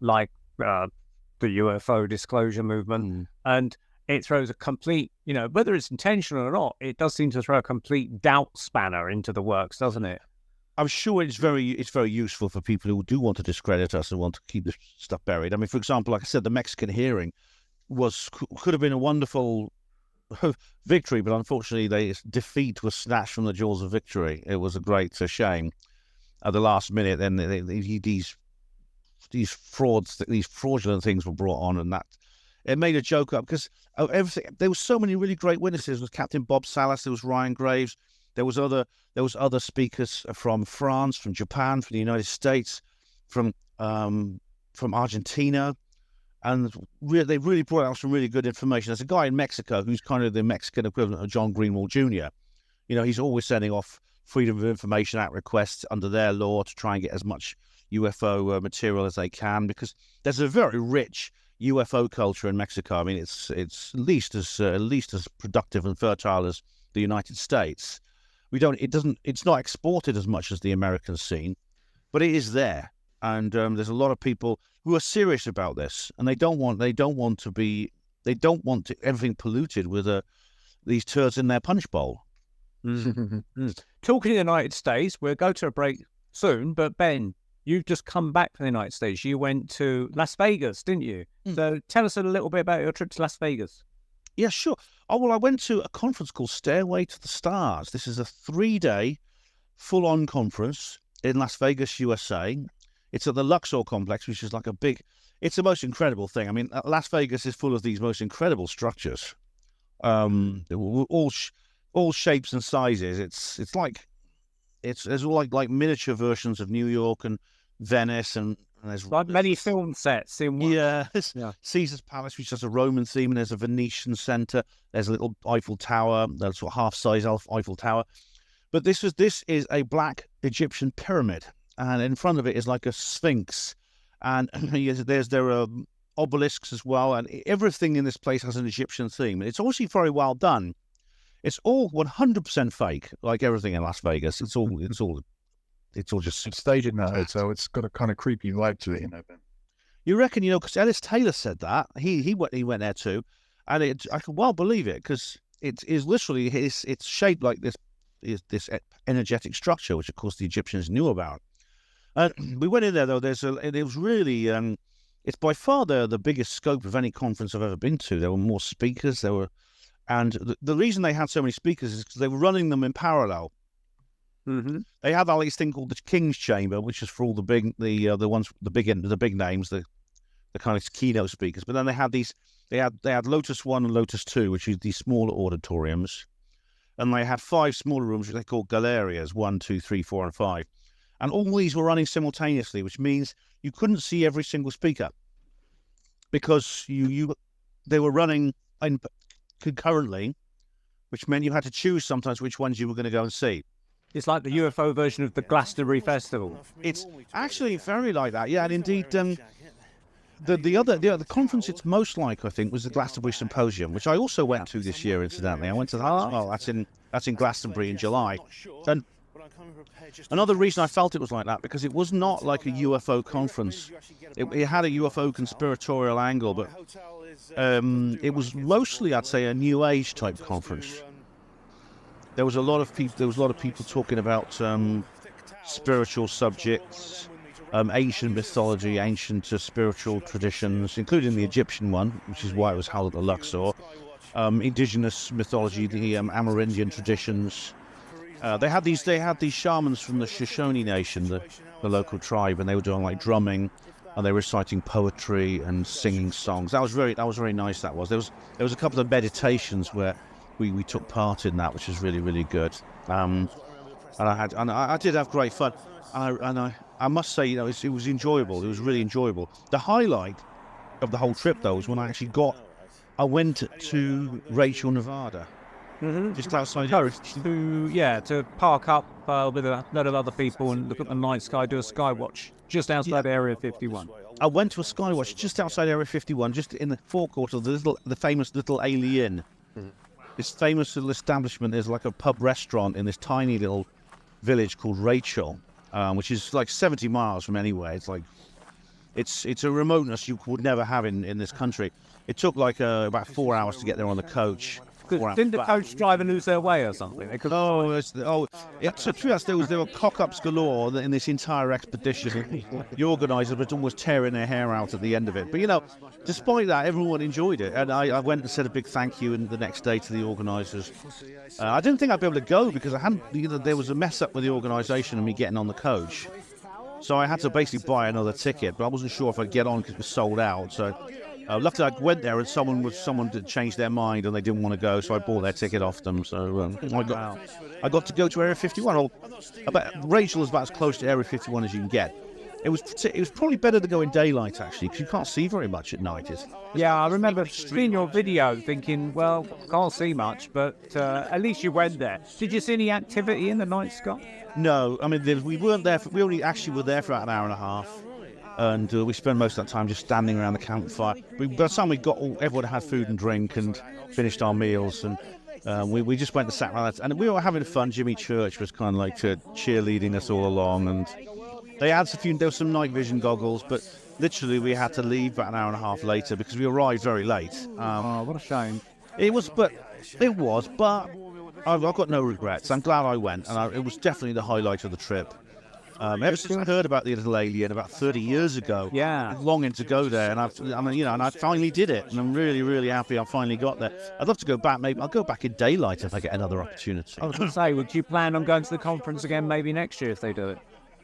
the UFO disclosure movement, and it throws a complete, whether it's intentional or not, it does seem to throw a complete doubt spanner into the works, doesn't it? I'm sure it's very useful for people who do want to discredit us and want to keep this stuff buried. I mean, for example, like I said, the Mexican hearing could have been a wonderful victory, but unfortunately, defeat was snatched from the jaws of victory. It was a great shame. At the last minute, then these fraudulent things were brought on, and that it made a joke up because everything. There were so many really great witnesses. There was Captain Bob Salas, there was Ryan Graves. There was other speakers from France, from Japan, from the United States, from Argentina, and they really brought out some really good information. There's a guy in Mexico who's kind of the Mexican equivalent of John Greenwald Jr. You know, he's always sending off Freedom of Information Act requests under their law to try and get as much UFO material as they can, because there's a very rich UFO culture in Mexico. I mean, it's at least as productive and fertile as the United States. It's not exported as much as the American scene, but it is there. And there's a lot of people who are serious about this, and they don't want everything polluted with these turds in their punch bowl. Talking of the United States, we'll go to a break soon, but Ben, you've just come back from the United States. You went to Las Vegas, didn't you? So tell us a little bit about your trip to Las Vegas. Yeah, sure. Oh, well, I went to a conference called Stairway to the Stars. This is a 3-day full-on conference in Las Vegas, USA. It's at the Luxor complex, which is like it's the most incredible thing. I mean, Las Vegas is full of these most incredible structures, all shapes and sizes. There's all like miniature versions of New York and Venice, and there's like many film sets in one. Yeah. Caesar's Palace, which has a Roman theme, and there's a Venetian centre. There's a little Eiffel Tower, that's sort of half-size Eiffel Tower. But this is a black Egyptian pyramid, and in front of it is like a sphinx, and there are obelisks as well, and everything in this place has an Egyptian theme. It's obviously very well done. It's all 100% fake, like everything in Las Vegas. It's all just It's staged in that, so it's got a kind of creepy vibe to it, you know, Ben. You reckon, you know, because Ellis Taylor said that. He went there too, and I can well believe it, because it is literally it's shaped like this energetic structure, which of course the Egyptians knew about. We went in there though. It was really it's by far the biggest scope of any conference I've ever been to. There were more speakers. And the reason they had so many speakers is because they were running them in parallel. Mm-hmm. They have this thing called the King's Chamber, which is for all the big names, the kind of keynote speakers. But then they had Lotus 1 and Lotus 2, which is these smaller auditoriums, and they had 5 smaller rooms, which they call galerias, 1, 2, 3, 4, and 5. And all these were running simultaneously, which means you couldn't see every single speaker, because they were running concurrently, which meant you had to choose sometimes which ones you were going to go and see. It's like the UFO version of the Glastonbury Festival. It's actually very like that, yeah. And indeed, the conference it's most like, I think, was the Glastonbury Symposium, which I also went to this year, incidentally. I went to that as well. That's in Glastonbury in July. And another reason I felt it was like that, because it was not like a UFO conference. It had a UFO conspiratorial angle, but it was mostly, I'd say, a New Age type conference. There was a lot of people talking about spiritual subjects, ancient mythology, ancient spiritual traditions, including the Egyptian one, which is why it was held at the Luxor. Indigenous mythology, the Amerindian traditions. They had these shamans from the Shoshone Nation, the local tribe, and they were doing like drumming, and they were reciting poetry and singing songs. That was very nice. There was a couple of meditations where we took part in that, which was really, really good. And I did have great fun. I must say, you know, it was enjoyable. It was really enjoyable. The highlight of the whole trip, though, was when I went to Rachel, Nevada. Mm-hmm. Just outside to park up with a lot of other people and look at the night sky, do a sky watch just outside Area 51. I went to a sky watch just outside Area 51, just in the forecourt of the famous Little Alien. Mm-hmm. This famous little establishment is like a pub restaurant in this tiny little village called Rachel, which is like 70 miles from anywhere. It's like it's a remoteness you would never have in this country. It took like about 4 hours to get there on the coach. Didn't the coach driver lose their way or something? So true. There were cock-ups galore in this entire expedition. The organisers were almost tearing their hair out at the end of it. But, you know, despite that, everyone enjoyed it. And I went and said a big thank you the next day to the organisers. I didn't think I'd be able to go because there was a mess up with the organisation and me getting on the coach. So I had to basically buy another ticket, but I wasn't sure if I'd get on because it was sold out. So luckily I went there and someone did change their mind and they didn't want to go, so I bought their ticket off them. So I got to go to Area 51. Rachel is about as close to Area 51 as you can get. It was probably better to go in daylight, actually, because you can't see very much at night. Yeah, I remember seeing your video thinking, well, can't see much, but at least you went there. Did you see any activity in the night sky? No, I mean, we weren't there. We only actually were there for about an hour and a half. And we spent most of that time just standing around the campfire. By the time we got everyone had food and drink and finished our meals, and we just went and sat around. And we were having fun. Jimmy Church was kind of like cheerleading us all along, and they had there was some night vision goggles, but literally we had to leave about an hour and a half later because we arrived very late. What a shame. It was, but I've got no regrets. I'm glad I went, and it was definitely the highlight of the trip. Ever since I heard about the little alien about 30 years ago, Yeah. I'm longing to go there, and I finally did it, and I'm really, really happy I finally got there. I'd love to go back. Maybe I'll go back in daylight if I get another opportunity. I was going to say, would you plan on going to the conference again maybe next year if they do it?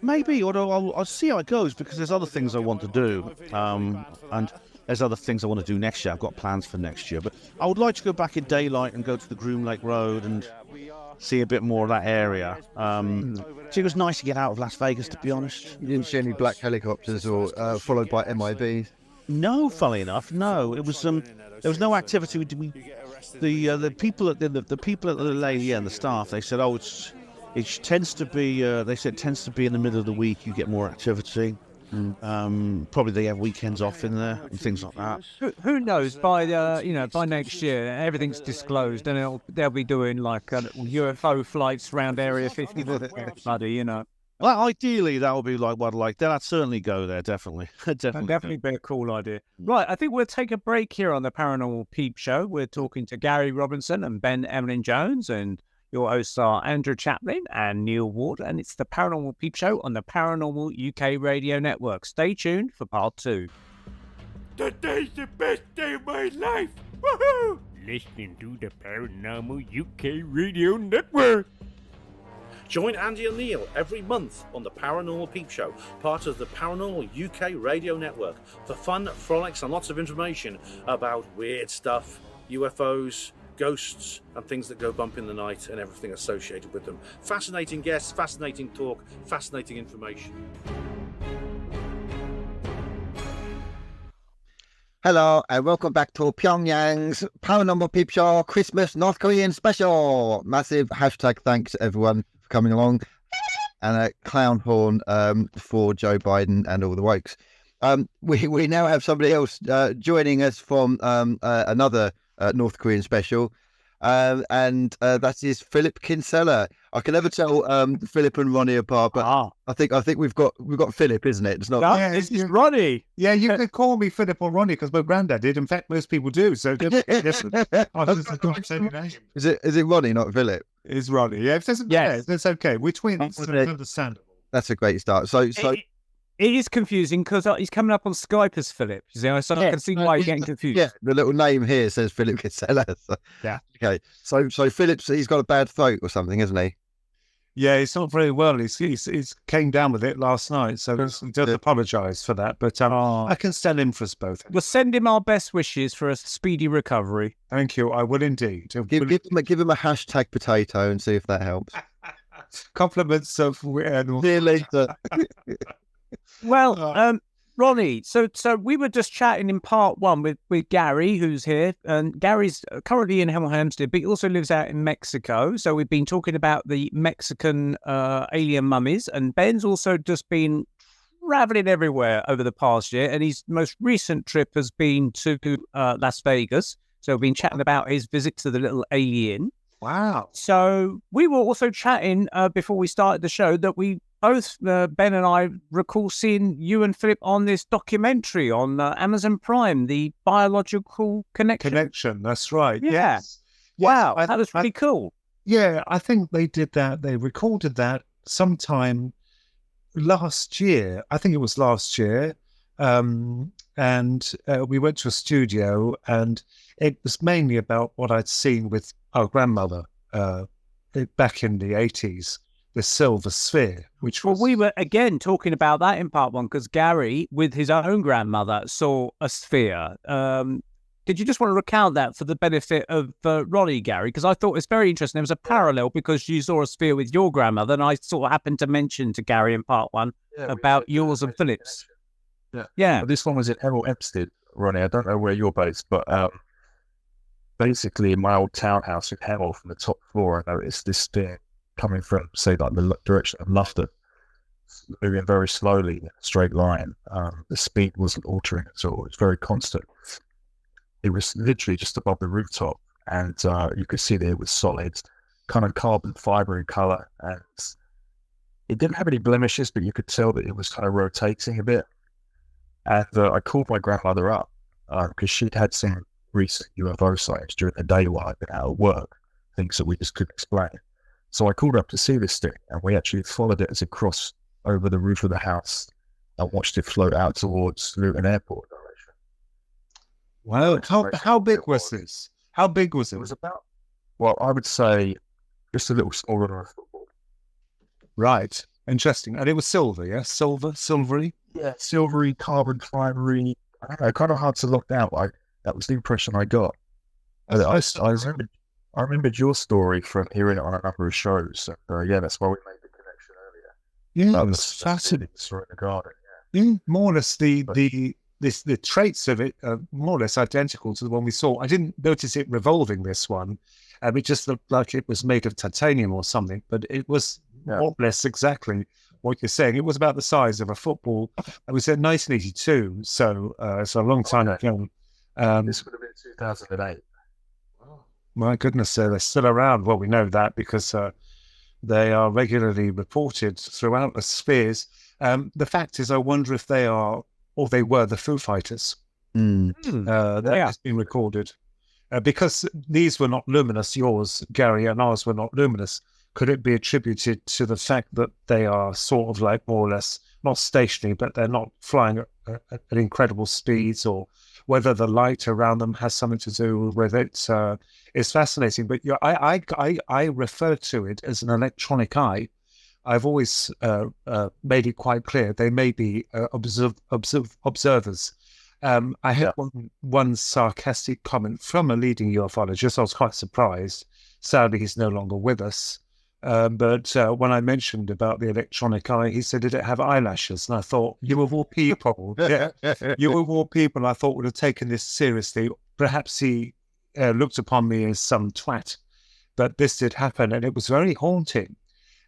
Maybe, although I'll see how it goes, because there's other things I want to do, and there's other things I want to do next year. I've got plans for next year, but I would like to go back in daylight and go to the Groom Lake Road and see a bit more of that area. It was nice to get out of Las Vegas, to be honest. You didn't see any black helicopters or followed by MIBs? No, funnily enough, no. It was there was no activity. The people at the people at the lady and the staff, they said, it tends to be. They said it tends to be in the middle of the week you get more activity. Probably they have weekends off in there and things like that. Who knows? By by next year, everything's disclosed, and they'll be doing like UFO flights around Area 51. Buddy, Well, ideally that would be like what I'd like. Then I'd certainly go there. Definitely. That'd definitely be a cool idea. Right, I think we'll take a break here on the Paranormal Peep Show. We're talking to Gary Robinson and Ben Emlyn-Jones, and your hosts are Andrew Chaplin and Neil Ward, and it's the Paranormal Peep Show on the Paranormal UK Radio Network. Stay tuned for part 2. Today's the best day of my life! Woohoo! Listening to the Paranormal UK Radio Network. Join Andy and Neil every month on the Paranormal Peep Show, part of the Paranormal UK Radio Network, for fun, frolics and lots of information about weird stuff, UFOs, ghosts and things that go bump in the night and everything associated with them. Fascinating guests, fascinating talk, fascinating information. Hello and welcome back to Pyongyang's Paranormal Peep Show Christmas North Korean special. Massive hashtag thanks to everyone for coming along, and a clown horn for Joe Biden and all the wokes. We now have somebody else joining us from another North Korean special, and that is Philip Kinsella. I can never tell Philip and Ronnie apart, but I think we've got Philip, isn't it? It's not. No, it's Ronnie. Yeah, you can call me Philip or Ronnie because my granddad did. In fact, most people do. So yes, I don't say your name. Is it Ronnie, not Philip? It's Ronnie. Yeah, if that's that's okay. We're twins. So it's understandable. That's a great start. So it is confusing because he's coming up on Skype as Philip. You see, so I can see why you're getting confused. Yeah, the little name here says Philip Kinsella. So, yeah. Okay. So Philip's he's got a bad throat or something, isn't he? Yeah, it's not very well. He's came down with it last night, so he does apologise for that. But I can stand in for us both. We'll send him our best wishes for a speedy recovery. Thank you. I will indeed. Give him a hashtag potato and see if that helps. Compliments of nearly. Well, Ronnie, so we were just chatting in part 1 with Gary, who's here, and Gary's currently in Hampstead, but he also lives out in Mexico. So we've been talking about the Mexican alien mummies, and Ben's also just been traveling everywhere over the past year, and his most recent trip has been to Las Vegas. So we've been chatting about his visit to the little alien. Wow. So we were also chatting before we started the show that we both, Ben and I, recall seeing you and Philip on this documentary on Amazon Prime, The Biological Connection. Connection, that's right. Yeah. Yes. Wow, that was really cool. Yeah, I think they did that. They recorded that sometime last year. I think it was last year. And we went to a studio, and it was mainly about what I'd seen with our grandmother back in the 80s. The silver sphere, which was... Well, we were, again, talking about that in part 1, because Gary, with his own grandmother, saw a sphere. Did you just want to recount that for the benefit of Ronnie, Gary? Because I thought it's very interesting. There was a parallel because you saw a sphere with your grandmother, and I sort of happened to mention to Gary in part one about yours and Philip's. Yeah. But this one was in Hemel-Hempstead, Ronnie. I don't know where you're based, but basically in my old townhouse in Hemel, from the top floor, I noticed this thing coming from, say, like the direction of Loughton, moving very slowly in a straight line. The speed wasn't altering at all. It was very constant. It was literally just above the rooftop, and you could see that it was solid, kind of carbon fiber in color, and it didn't have any blemishes, but you could tell that it was kind of rotating a bit. And I called my grandmother up because she'd had some recent UFO sightings during the day while I'd been out of work, things that we just couldn't explain. So I called up to see this thing, and we actually followed it as it crossed over the roof of the house and watched it float out towards Luton Airport direction. Wow, how big was this? How big was it? It was about, well, I would say just a little smaller than a football. Right, interesting. And it was silver, yeah? Silvery? Yeah, silvery, carbon fibery. I don't know, kind of hard to look down. That was the impression I got. I remembered your story from hearing it on a number of shows. Yeah, that's why we made the connection earlier. Yeah, That it was was fascinating. in the garden. Yeah, more or less the traits of it are more or less identical to the one we saw. I didn't notice it revolving, this one. It just looked like it was made of titanium or something, but it was more or less exactly what you're saying. It was about the size of a football. It was in 1982, so it's a long time ago. This would have been 2008. My goodness, they're still around. Well, we know that because they are regularly reported throughout the spheres. The fact is, I wonder if they are, or they were, the Foo Fighters. That has been recorded. Because these were not luminous, yours, Gary, and ours were not luminous, could it be attributed to the fact that they are sort of like more or less, not stationary, but they're not flying at incredible speeds, or whether the light around them has something to do with it? It's fascinating. But I refer to it as an electronic eye. I've always made it quite clear they may be observers. I had one sarcastic comment from a leading ufologist. I was quite surprised. Sadly, he's no longer with us. But when I mentioned about the electronic eye, he said, did it have eyelashes? And I thought, you of all people, you of all people, I thought would have taken this seriously. Perhaps he looked upon me as some twat. But this did happen, and it was very haunting.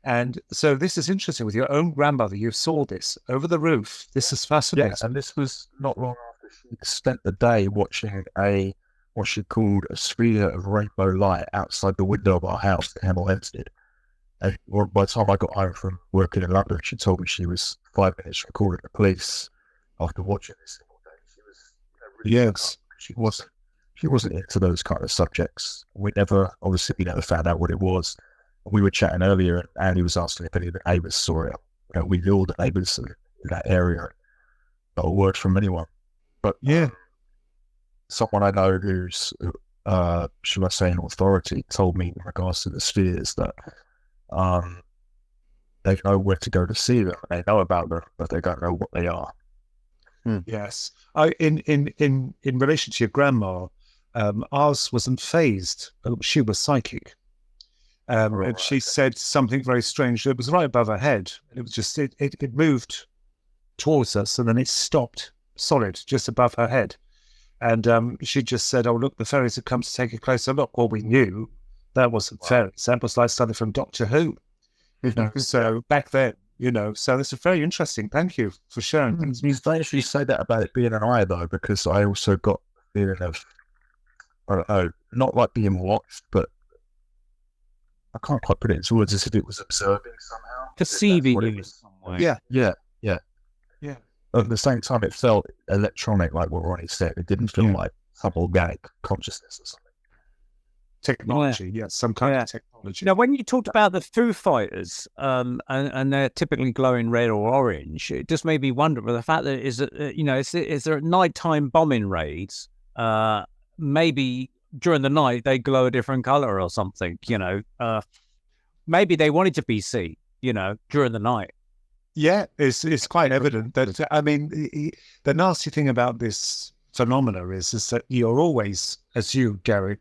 And so this is interesting. With your own grandmother, you saw this over the roof. This is fascinating. Yeah, and this was not long after she spent the day watching what she called a sphere of rainbow light outside the window of our house in Hemel-Hempstead. And by the time I got home from working in London, she told me she was 5 minutes from calling the police after watching this all day. She was really she wasn't into those kind of subjects. We never found out what it was. We were chatting earlier, and Andy was asking if any of the neighbours saw it. We knew all the neighbours in that area. Not a word from anyone. But someone I know who's, should I say, in authority, told me in regards to the spheres that they know where to go to see them. They know about them, but they don't know what they are. Yes. In relation to your grandma, ours wasn't phased. She was psychic. And she said something very strange. It was right above her head. It was just, it moved towards us, and then it stopped solid just above her head. And she just said, oh, look, the fairies have come to take a closer look. Well, we knew that wasn't fairies. That was like something from Doctor Who. So back then, so this is very interesting. Thank you for sharing. They actually say that about it being an eye, though, because I also got the feeling of, I don't know, not like being watched, but I can't quite put it into words, as if it was observing somehow. Perceiving you. Yeah. At the same time, it felt electronic, like what Ronnie said. It didn't feel like some organic consciousness or something. Technology, yes, some kind of technology. Now, when you talked about the Foo Fighters, and they're typically glowing red or orange, it just made me wonder. But the fact that is there nighttime bombing raids? Maybe during the night they glow a different color or something. Maybe they wanted to be seen. During the night. Yeah, it's quite evident that, I mean, the nasty thing about this phenomena is that you're always, as you, Gary,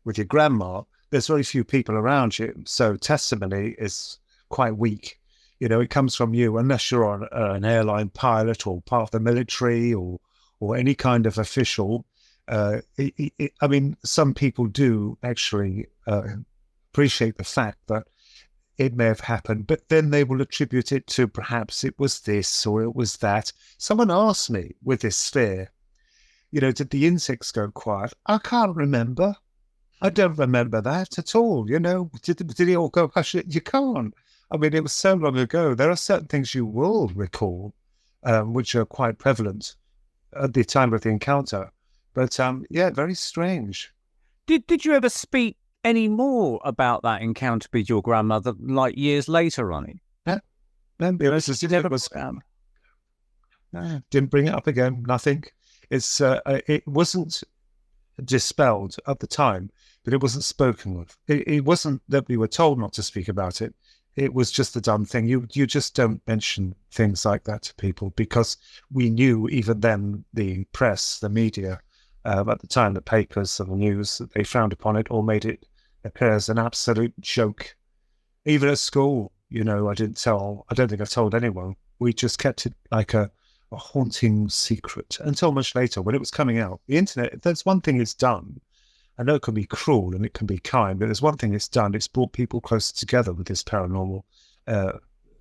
with your grandma, there's very few people around you. So testimony is quite weak. It comes from you, unless you're on an airline pilot or part of the military or any kind of official. I mean, some people do actually appreciate the fact that it may have happened, but then they will attribute it to perhaps it was this or it was that. Someone asked me with this sphere, did the insects go quiet? I can't remember. I don't remember that at all. Did it all go hush? You can't. I mean, it was so long ago. There are certain things you will recall, which are quite prevalent at the time of the encounter. But very strange. Did you ever speak any more about that encounter with your grandmother, like years later, Ronnie? Didn't bring it up again. Nothing. It wasn't dispelled at the time, but it wasn't spoken of. It wasn't that we were told not to speak about it. It was just the dumb thing. You just don't mention things like that to people, because we knew even then, the press, the media, at the time, the papers and the news, that they frowned upon it or made it appear as an absolute joke. Even at school, I don't think I told anyone. We just kept it like a haunting secret until much later when it was coming out. The internet, if there's one thing it's done, I know it can be cruel and it can be kind, but there's one thing it's done. It's brought people closer together with this paranormal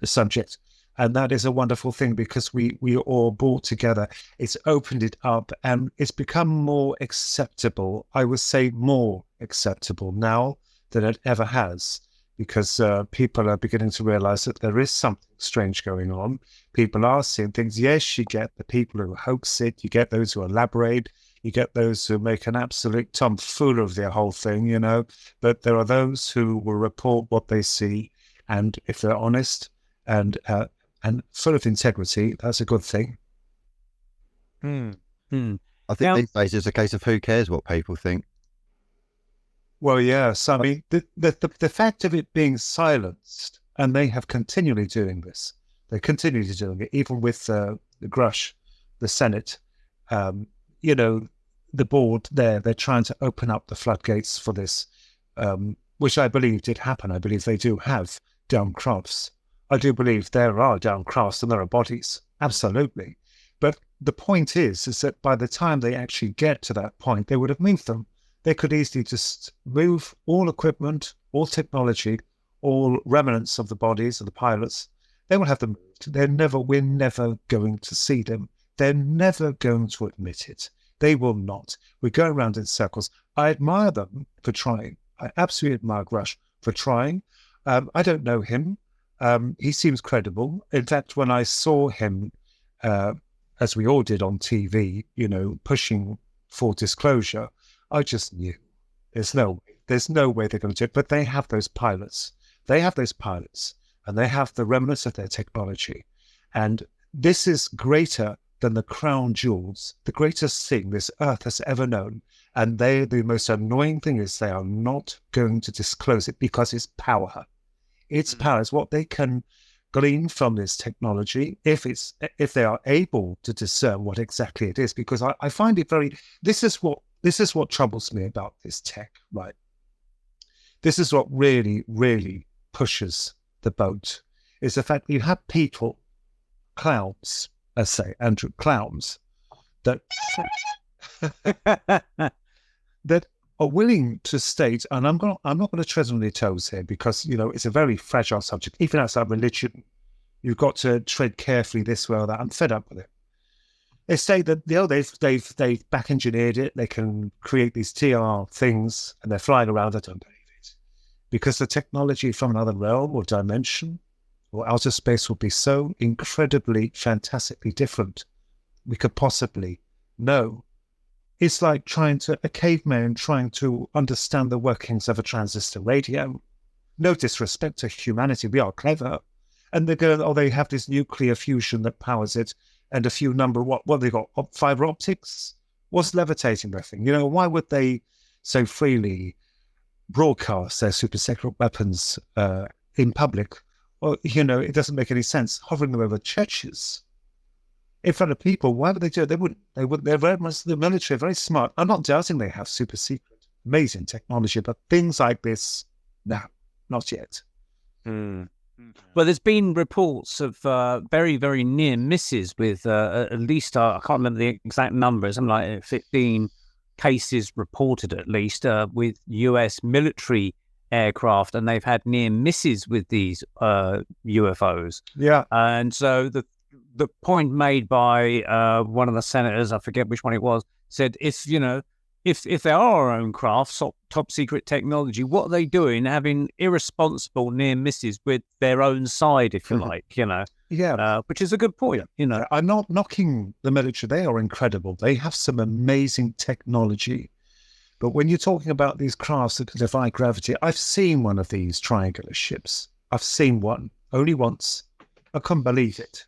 subject. And that is a wonderful thing, because we all brought together. It's opened it up and it's become more acceptable. I would say more acceptable now than it ever has, because people are beginning to realize that there is something strange going on. People are seeing things. Yes, you get the people who hoax it. You get those who elaborate. You get those who make an absolute tomfoolery of their whole thing, But there are those who will report what they see. And if they're honest and full of integrity, that's a good thing. I think these days it's a case of who cares what people think. Well, yes. I mean, the fact of it being silenced, and they have continually doing this. They continue to doing it, even with the Grush, the Senate. The board there, they're trying to open up the floodgates for this, which I believe did happen. I believe they do have down crafts. I do believe there are down crafts and there are bodies. Absolutely. But the point is that by the time they actually get to that point, they would have moved them. They could easily just move all equipment, all technology, all remnants of the bodies of the pilots. They will have them moved. We're never going to see them. They're never going to admit it. They will not. We go around in circles. I admire them for trying. I absolutely admire Grush for trying. I don't know him. He seems credible. In fact, when I saw him, as we all did on TV, pushing for disclosure, I just knew there's no way they're going to do it. But they have those pilots. And they have the remnants of their technology. And this is greater than the crown jewels, the greatest thing this earth has ever known. And the most annoying thing is they are not going to disclose it, because it's power. It's power. It's what they can glean from this technology, if they are able to discern what exactly it is. Because I find it this is what troubles me about this tech, right? This is what really, really pushes the boat, is the fact that you have people, clowns, let's say, Andrew, clowns, that that are willing to state, and I'm not going to tread on their toes here, because it's a very fragile subject. Even outside religion, you've got to tread carefully this way or that. I'm fed up with it. They say that they've back engineered it. They can create these TR things, and they're flying around. I don't believe it, because the technology from another realm or dimension or outer space will be so incredibly, fantastically different. We could possibly know. It's like a caveman trying to understand the workings of a transistor radio. No disrespect to humanity, we are clever. And they have this nuclear fusion that powers it, and a few what they got, fiber optics? What's levitating that thing? Why would they so freely broadcast their super secret weapons in public? Well, it doesn't make any sense. Hovering them over churches. in front of people. Why would they do it? They wouldn't. They wouldn't. They're very much the military, are very smart. I'm not doubting they have super secret, amazing technology, but things like this, no, not yet. Well, there's been reports of very, very near misses with at least, I can't remember the exact numbers, something like 15 cases reported at least with US military aircraft, and they've had near misses with these UFOs. Yeah. And so the point made by one of the senators, I forget which one it was, said, if they are our own craft, top secret technology, what are they doing having irresponsible near misses with their own side, if you like, Yeah. which is a good point, I'm not knocking the military. They are incredible. They have some amazing technology. But when you're talking about these crafts that can defy gravity, I've seen one of these triangular ships. I've seen one only once. I couldn't believe it.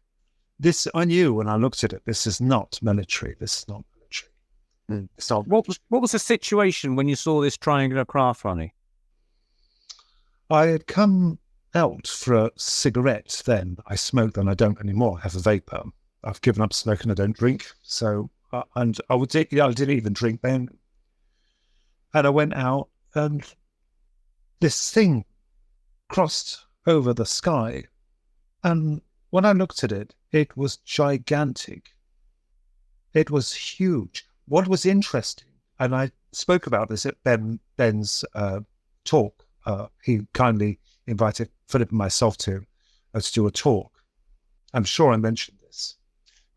This, I knew when I looked at it, this is not military. This is not military. It's not. What was the situation when you saw this triangular craft, Ronnie? I had come out for a cigarette then. I smoked, and I don't anymore. I have a vapor. I've given up smoking. I don't drink. So, and I didn't even drink then. And I went out, and this thing crossed over the sky. And when I looked at it, it was gigantic. It was huge. What was interesting, and I spoke about this at Ben's talk. He kindly invited Philip and myself to do a talk. I'm sure I mentioned this.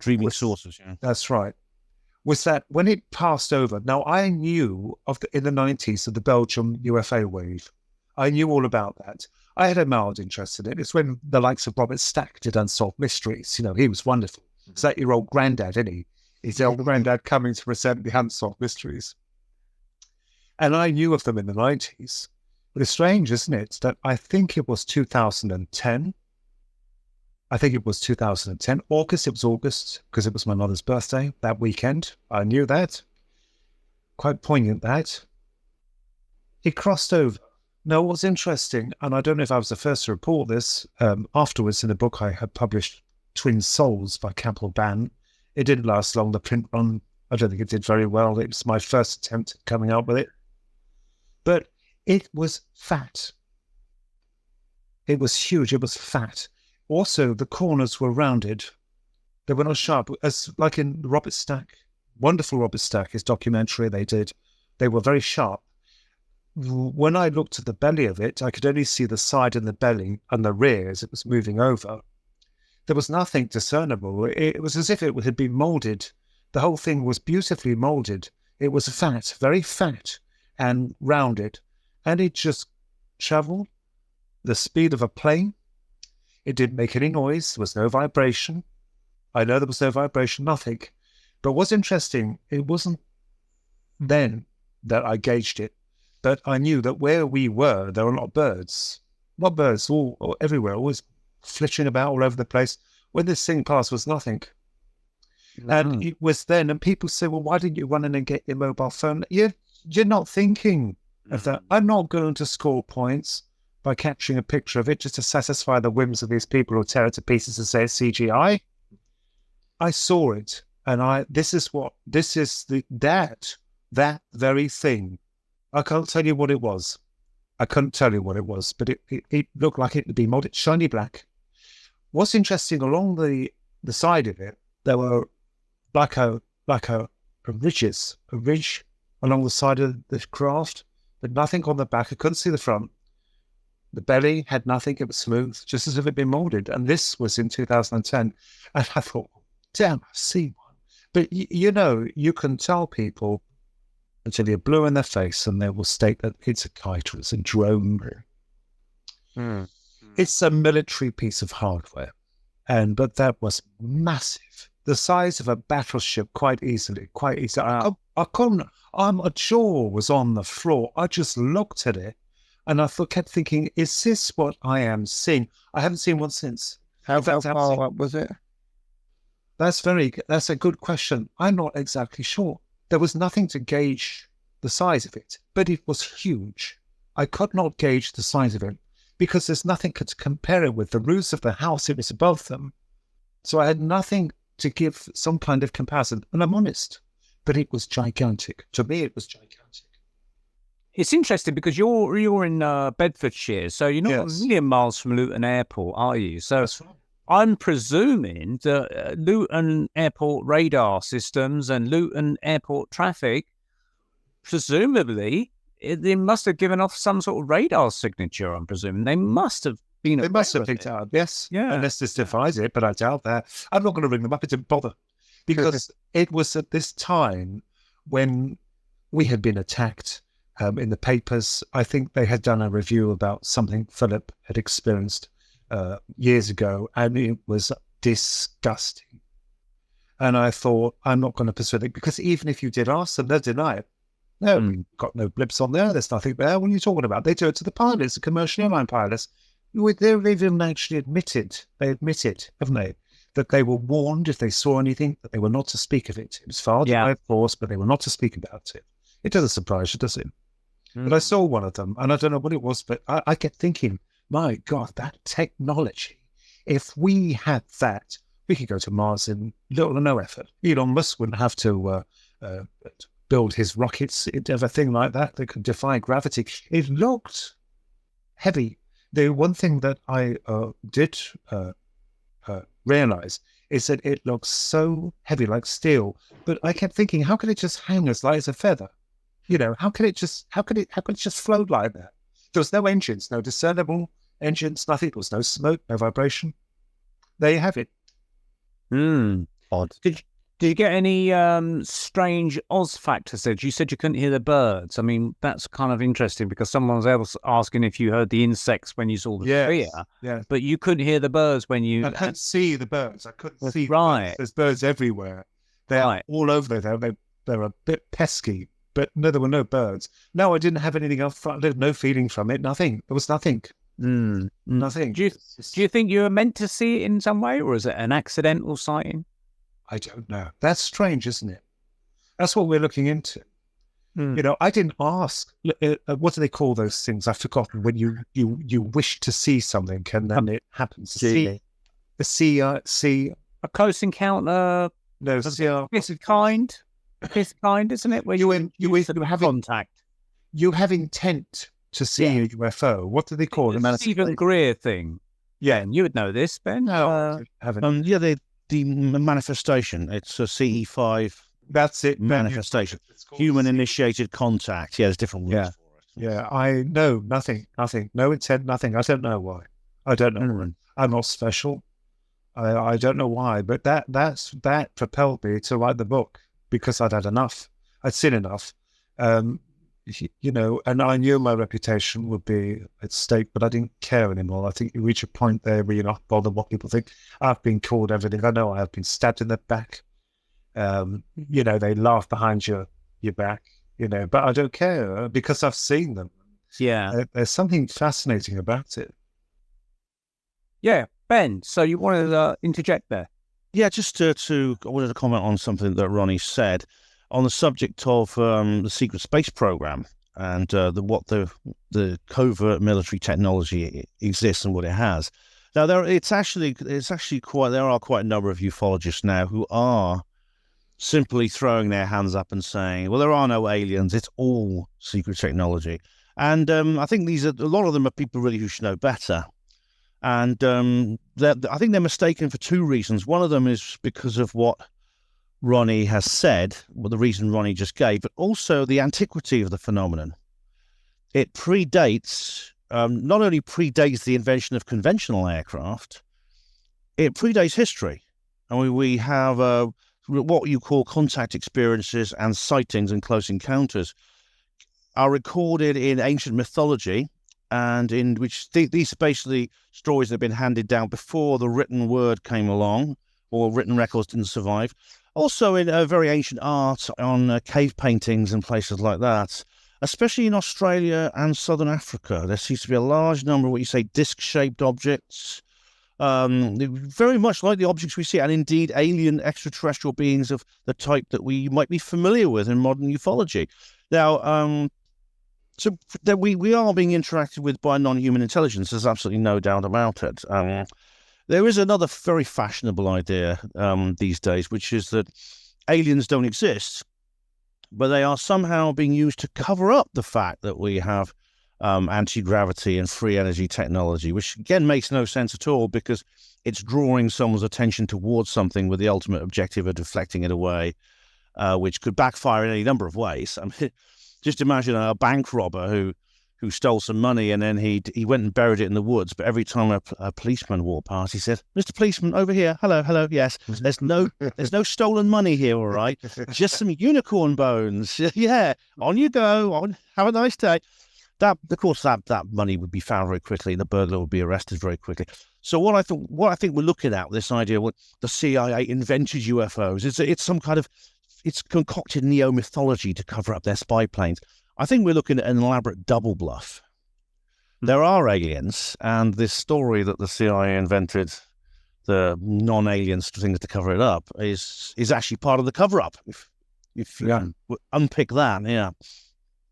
Dreaming saucers, yeah. That's right. Was that when it passed over? Now, I knew in the 90s of the Belgium UFO wave. I knew all about that. I had a mild interest in it. It's when the likes of Robert Stack did Unsolved Mysteries. He was wonderful. It's like your old granddad, isn't he? His old granddad coming to present the Unsolved Mysteries. And I knew of them in the 90s. But it's strange, isn't it, that I think it was 2010. I think it was 2010. August, it was August, because it was my mother's birthday that weekend. I knew that. Quite poignant, that. It crossed over. Now, what's interesting, and I don't know if I was the first to report this, afterwards in the book I had published, Twin Souls by Campbell Bann. It didn't last long. The print run, I don't think it did very well. It was my first attempt at coming out with it. But it was fat. It was huge. It was fat. Also, the corners were rounded. They were not sharp, as like in Robert Stack. Wonderful Robert Stack, his documentary they did. They were very sharp. When I looked at the belly of it, I could only see the side and the belly and the rear as it was moving over. There was nothing discernible. It was as if it had been moulded. The whole thing was beautifully moulded. It was fat, very fat and rounded. And it just travelled the speed of a plane. It didn't make any noise. There was no vibration. I know there was no vibration, nothing. But what's interesting, it wasn't then that I gauged it, but I knew that where we were, there were a lot of birds. Not birds, all everywhere, always flitting about all over the place. When this thing passed, was nothing. And it was then, and people say, well, why didn't you run in and get your mobile phone? You're not thinking of that. I'm not going to score points by capturing a picture of it just to satisfy the whims of these people who tear it to pieces and say it's CGI. I saw it, and that very thing. I can't tell you what it was. But it looked like it would be molded, shiny black. What's interesting, along the side of it, there were like a ridge along the side of the craft, but nothing on the back. I couldn't see the front. The belly had nothing. It was smooth, just as if it had been molded. And this was in 2010. And I thought, damn, I see one. But, you can tell people until you're blue in their face and they will state that it's a kite or it's a drone. It's a military piece of hardware. But that was massive. The size of a battleship, quite easily. I couldn't, my jaw was on the floor. I just looked at it. And I kept thinking, is this what I am seeing? I haven't seen one since. How far up was it? That's a good question. I'm not exactly sure. There was nothing to gauge the size of it, but it was huge. I could not gauge the size of it because there's nothing to compare it with. The roofs of the house, it was above them. So I had nothing to give some kind of comparison. And I'm honest, but it was gigantic. To me, it was gigantic. It's interesting because you're in Bedfordshire, so you're not a million miles from Luton Airport, are you? So That's right. I'm presuming that Luton Airport radar systems and Luton Airport traffic, presumably, they must have given off some sort of radar signature. I'm presuming they must have been. They must have picked it up, yes. Yeah. Unless this defies it, but I doubt that. I'm not going to ring them up. It didn't bother. Because it was at this time when we had been attacked in the papers. I think they had done a review about something Philip had experienced years ago, and it was disgusting. And I thought, I'm not going to pursue it, because even if you did ask them, they'll deny it. No, we've got no blips on there. There's nothing there. What are you talking about? They do it to the pilots, the commercial airline pilots. They've even actually admitted, haven't they, that they were warned if they saw anything, that they were not to speak of it. It was filed by force, but they were not to speak about it. It doesn't surprise you, does it? But I saw one of them, and I don't know what it was, but I kept thinking, my God, that technology, if we had that, we could go to Mars in little or no effort. Elon Musk wouldn't have to build his rockets into a thing like that could defy gravity. It looked heavy. The one thing that I did realize is that it looks so heavy, like steel. But I kept thinking, how could it just hang as light as a feather? You know, how could it just float like that? There was no engines, no discernible engines, nothing. There was no smoke, no vibration. There you have it. Odd. Did you get any strange Oz factors there? You said you couldn't hear the birds. I mean, that's kind of interesting because someone else asking if you heard the insects when you saw the sphere. Yeah. But you couldn't hear the birds when you... I couldn't see the birds. I couldn't see right. birds. There's birds everywhere. They're all over there. They're a bit pesky. But no, there were no birds. No, I didn't have anything else. I had no feeling from it. Nothing. There was nothing. Nothing. Do you think you were meant to see it in some way, or is it an accidental sighting? I don't know. That's strange, isn't it? That's what we're looking into. You know, I didn't ask. What do they call those things? I've forgotten. When you wish to see something, and then it happens. A close encounter. No, Fifth kind. Fifth kind, isn't it? Where you have contact. You have intent to see a UFO. What do they call it? The Stephen Greer thing. Yeah, and you would know this, Ben. No, I haven't. The manifestation. It's a CE5. That's it. Manifestation. Human-initiated contact. Yeah, there's different words for it. Yeah, I know nothing. No intent, nothing. I don't know why. I don't know. I'm not special. I don't know why, but that propelled me to write the book because I'd had enough. I'd seen enough. You know, and I knew my reputation would be at stake, but I didn't care anymore. I think you reach a point there where you're not bothered what people think. I've been called everything. I know I have been stabbed in the back. You know, they laugh behind your back, you know, but I don't care because I've seen them. Yeah. There's something fascinating about it. Yeah. Ben, so you wanted to interject there? Yeah, just I wanted to comment on something that Ronnie said on the subject of the secret space program and what the covert military technology exists and what it has. Now, there are quite a number of ufologists now who are simply throwing their hands up and saying, well, there are no aliens, it's all secret technology. And I think a lot of them are people really who should know better. And I think they're mistaken for two reasons. One of them is because of what Ronnie has said, well, the reason Ronnie just gave, but also the antiquity of the phenomenon. It predates, not only predates the invention of conventional aircraft, it predates history. And we have what you call contact experiences and sightings and close encounters are recorded in ancient mythology, and in which these are basically stories that have been handed down before the written word came along, or written records didn't survive. Also in very ancient art on cave paintings and places like that, especially in Australia and southern Africa. There seems to be a large number of what you say disc-shaped objects, very much like the objects we see, and indeed alien extraterrestrial beings of the type that we might be familiar with in modern ufology. Now, so that we are being interacted with by non-human intelligence. There's absolutely no doubt about it. There is another very fashionable idea these days, which is that aliens don't exist, but they are somehow being used to cover up the fact that we have anti-gravity and free energy technology, which again makes no sense at all, because it's drawing someone's attention towards something with the ultimate objective of deflecting it away, which could backfire in any number of ways. I mean, just imagine a bank robber who stole some money, and then he went and buried it in the woods. But every time a policeman walked past, he said, "Mr. Policeman, over here. Hello, yes. There's no stolen money here, all right? Just some unicorn bones. Yeah, on you go. Have a nice day." Of course, that money would be found very quickly, and the burglar would be arrested very quickly. So what I think we're looking at, this idea, what the CIA invented UFOs, it's some kind of, it's concocted neo-mythology to cover up their spy planes. I think we're looking at an elaborate double bluff. There are aliens, and this story that the CIA invented the non-alien things to cover it up is actually part of the cover-up. If you unpick that, yeah.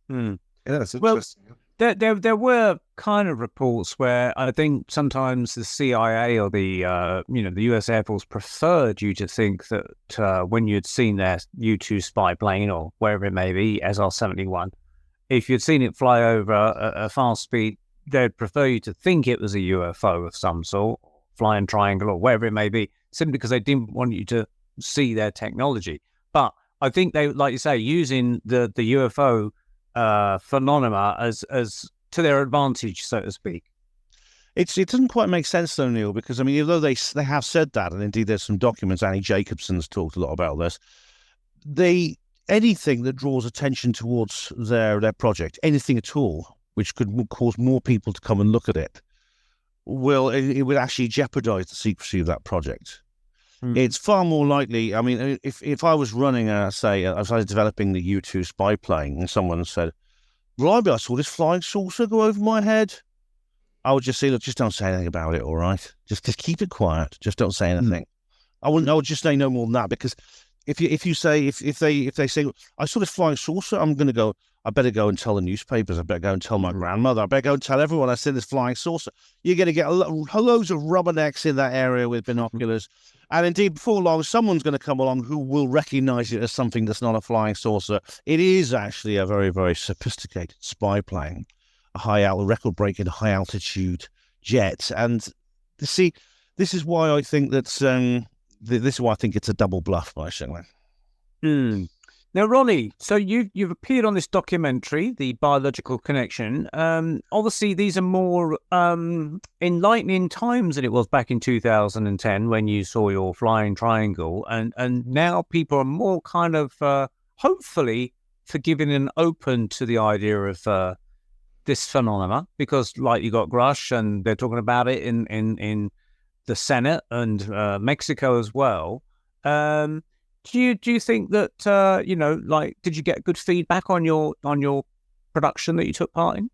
Yeah, that's Well, interesting. There were kind of reports where I think sometimes the CIA or the the US Air Force preferred you to think that when you'd seen their U-2 spy plane or wherever it may be, SR-71, if you'd seen it fly over a fast speed, they'd prefer you to think it was a UFO of some sort, flying triangle or wherever it may be, simply because they didn't want you to see their technology. But I think they, like you say, using the UFO phenomena as to their advantage, so to speak. It doesn't quite make sense though, Neil, because I mean, although they have said that, and indeed there's some documents, Annie Jacobson's talked a lot about this, anything that draws attention towards their project, anything at all, which could cause more people to come and look at it, it would actually jeopardize the secrecy of that project. It's far more likely. I mean, if I was running, I was developing the U-2 spy plane, and someone said, "Blimey, I saw this flying saucer go over my head," I would just say, "Look, just don't say anything about it, all right? Just keep it quiet. Just don't say anything." I would just say no more than that, because if they say, "I saw this flying saucer," I better go and tell the newspapers. I better go and tell my grandmother. I better go and tell everyone I see this flying saucer. You're going to get loads of rubbernecks in that area with binoculars. And indeed, before long, someone's going to come along who will recognize it as something that's not a flying saucer. It is actually a very, very sophisticated spy plane, a record-breaking high-altitude jet. And see, this is why I think that this is why I think it's a double bluff, basically. Now, Ronnie, so you've appeared on this documentary, The Biological Connection. Obviously, these are more enlightening times than it was back in 2010 when you saw your flying triangle. And now people are more kind of, hopefully, forgiving and open to the idea of this phenomena. Because, like, you got Grush, and they're talking about it in the Senate and Mexico as well. Do you think that did you get good feedback on your production that you took part in?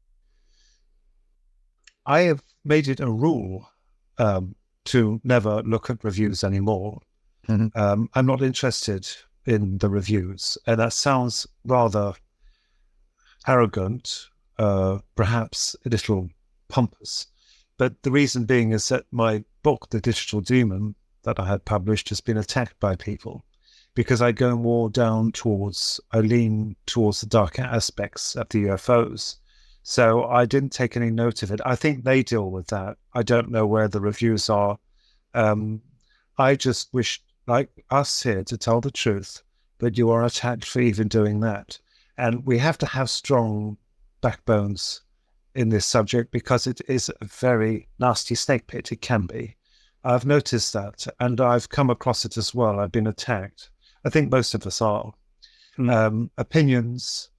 I have made it a rule to never look at reviews anymore. I'm not interested in the reviews, and that sounds rather arrogant, perhaps a little pompous. But the reason being is that my book, The Digital Demon, that I had published, has been attacked by people. Because I lean towards the darker aspects of the UFOs. So I didn't take any note of it. I think they deal with that. I don't know where the reviews are. I just wish, like us here, to tell the truth, but you are attacked for even doing that. And we have to have strong backbones in this subject, because it is a very nasty snake pit. It can be. I've noticed that, and I've come across it as well. I've been attacked. I think most of us are. Opinions.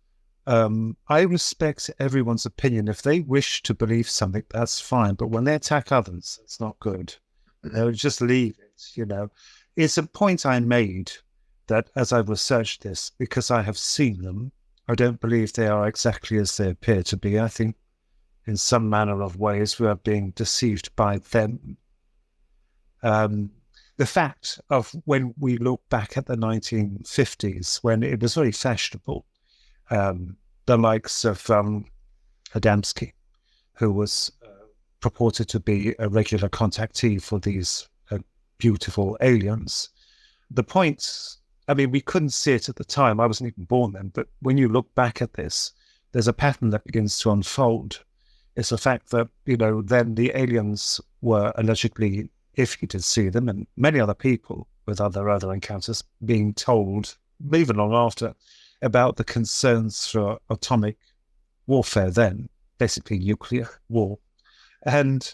I respect everyone's opinion. If they wish to believe something, that's fine. But when they attack others, it's not good. Just leave it, It's a point I made that as I researched this, because I have seen them, I don't believe they are exactly as they appear to be. I think in some manner of ways we are being deceived by them. The fact of when we look back at the 1950s, when it was very fashionable, the likes of Adamski, who was purported to be a regular contactee for these beautiful aliens. The point, I mean, we couldn't see it at the time. I wasn't even born then. But when you look back at this, there's a pattern that begins to unfold. It's the fact that, then the aliens were allegedly, if you did see them, and many other people with other encounters, being told, even long after, about the concerns for atomic warfare then, basically nuclear war. And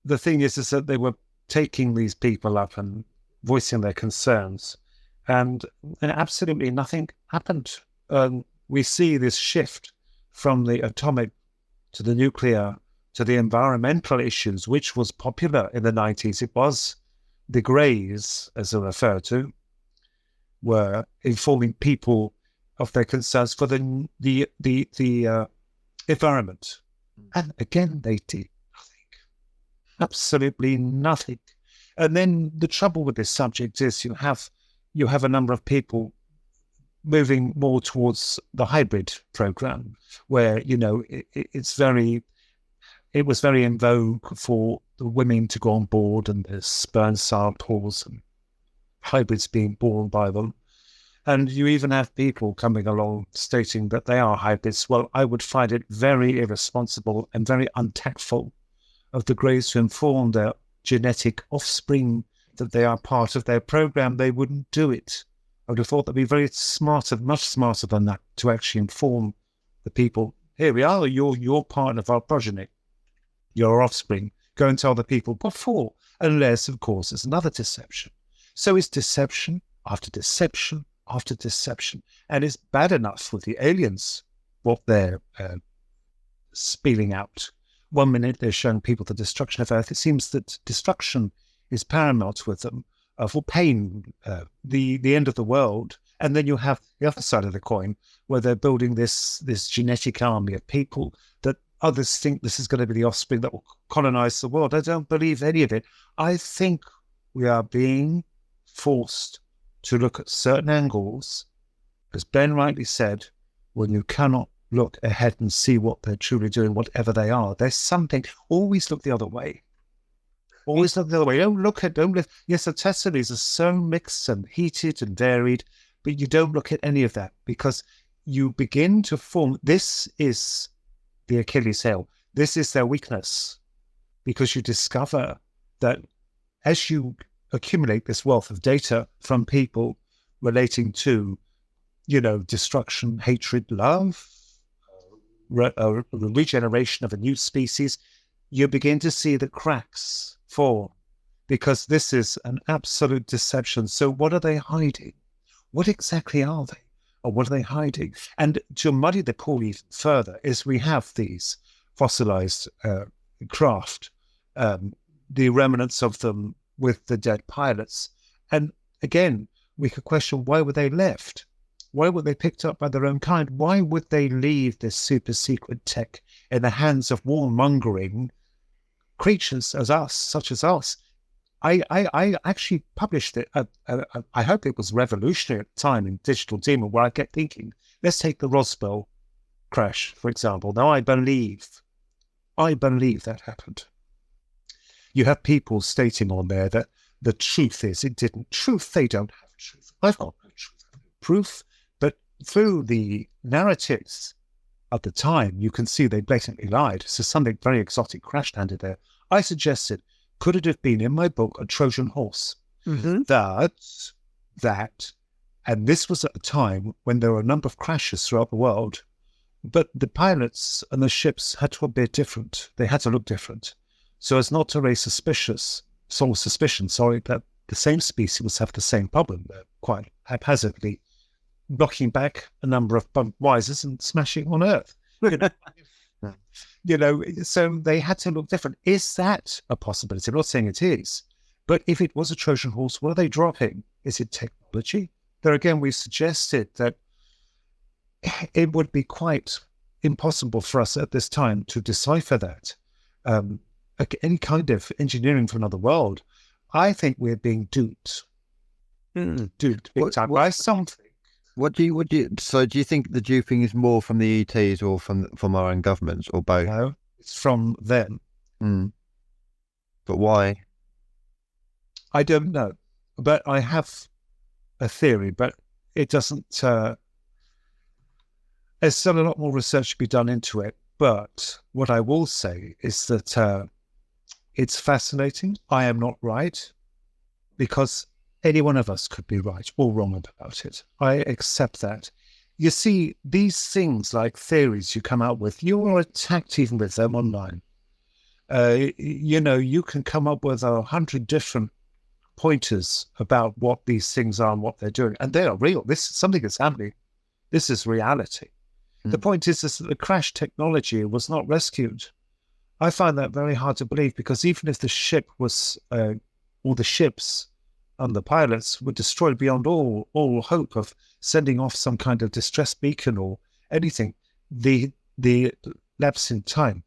the thing is that they were taking these people up and voicing their concerns, and absolutely nothing happened. We see this shift from the atomic to the nuclear to the environmental issues, which was popular in the 90s. It was the Greys, as they refer to, were informing people of their concerns for the environment. And again, they did nothing. Absolutely nothing. And then the trouble with this subject is you have a number of people moving more towards the hybrid program, where it was very in vogue for the women to go on board, and there's sperm samples and hybrids being born by them. And you even have people coming along stating that they are hybrids. Well, I would find it very irresponsible and very untactful of the Greys to inform their genetic offspring that they are part of their program. They wouldn't do it. I would have thought they'd be very smarter, much smarter than that, to actually inform the people, here we are, you're part of our progeny, your offspring. Go and tell the people. What for? Unless, of course, it's another deception. So it's deception after deception after deception. And it's bad enough with the aliens, what they're spilling out. One minute they're showing people the destruction of Earth. It seems that destruction is paramount with them, for pain, the end of the world. And then you have the other side of the coin, where they're building this genetic army of people that others think this is going to be the offspring that will colonize the world. I don't believe any of it. I think we are being forced to look at certain angles. As Ben rightly said, when you cannot look ahead and see what they're truly doing, whatever they are, there's something. Always look the other way. Always look the other way. Don't look. Yes, the testimonies are so mixed and heated and varied, but you don't look at any of that, because you begin to form. This is the Achilles heel. This is their weakness, because you discover that as you accumulate this wealth of data from people relating to, destruction, hatred, love, regeneration of a new species, you begin to see the cracks form, because this is an absolute deception. So what are they hiding? What exactly are they? Or what are they hiding? And to muddy the pool even further is we have these fossilized craft, the remnants of them with the dead pilots. And again, we could question, why were they left? Why were they picked up by their own kind? Why would they leave this super secret tech in the hands of warmongering creatures such as us? I actually published it. I hope it was revolutionary at the time in Digital Demon, where I kept thinking, let's take the Roswell crash, for example. Now, I believe that happened. You have people stating on there that the truth is it didn't. Truth, they don't have truth. I've got no truth, proof. But through the narratives at the time, you can see they blatantly lied. So something very exotic crash landed there. I suggested, could it have been in my book a Trojan horse? Mm-hmm. That, and this was at a time when there were a number of crashes throughout the world, but the pilots and the ships had to appear different. They had to look different, so as not to raise suspicion, that the same species would have the same problem. They're quite haphazardly blocking back a number of bump risers and smashing on Earth. So they had to look different. Is that a possibility? I'm not saying it is, but if it was a Trojan horse, what are they dropping? Is it technology? There again, we suggested that it would be quite impossible for us at this time to decipher that. Any kind of engineering from another world. I think we're being duped. Duped big time by something. So do you think the duping is more from the ETs or from our own governments, or both? No, it's from them. But why? I don't know, but I have a theory, but it doesn't. There's still a lot more research to be done into it. But what I will say is that it's fascinating. I am not right, because any one of us could be right or wrong about it. I accept that. You see, these things like theories you come out with, you are attacked even with them online. You can come up with 100 different pointers about what these things are and what they're doing, and they are real. This is something that's happening. This is reality. The point is that the crash technology was not rescued. I find that very hard to believe, because even if the ship was, or the ships and the pilots were destroyed beyond all hope of sending off some kind of distress beacon or anything, the lapse in time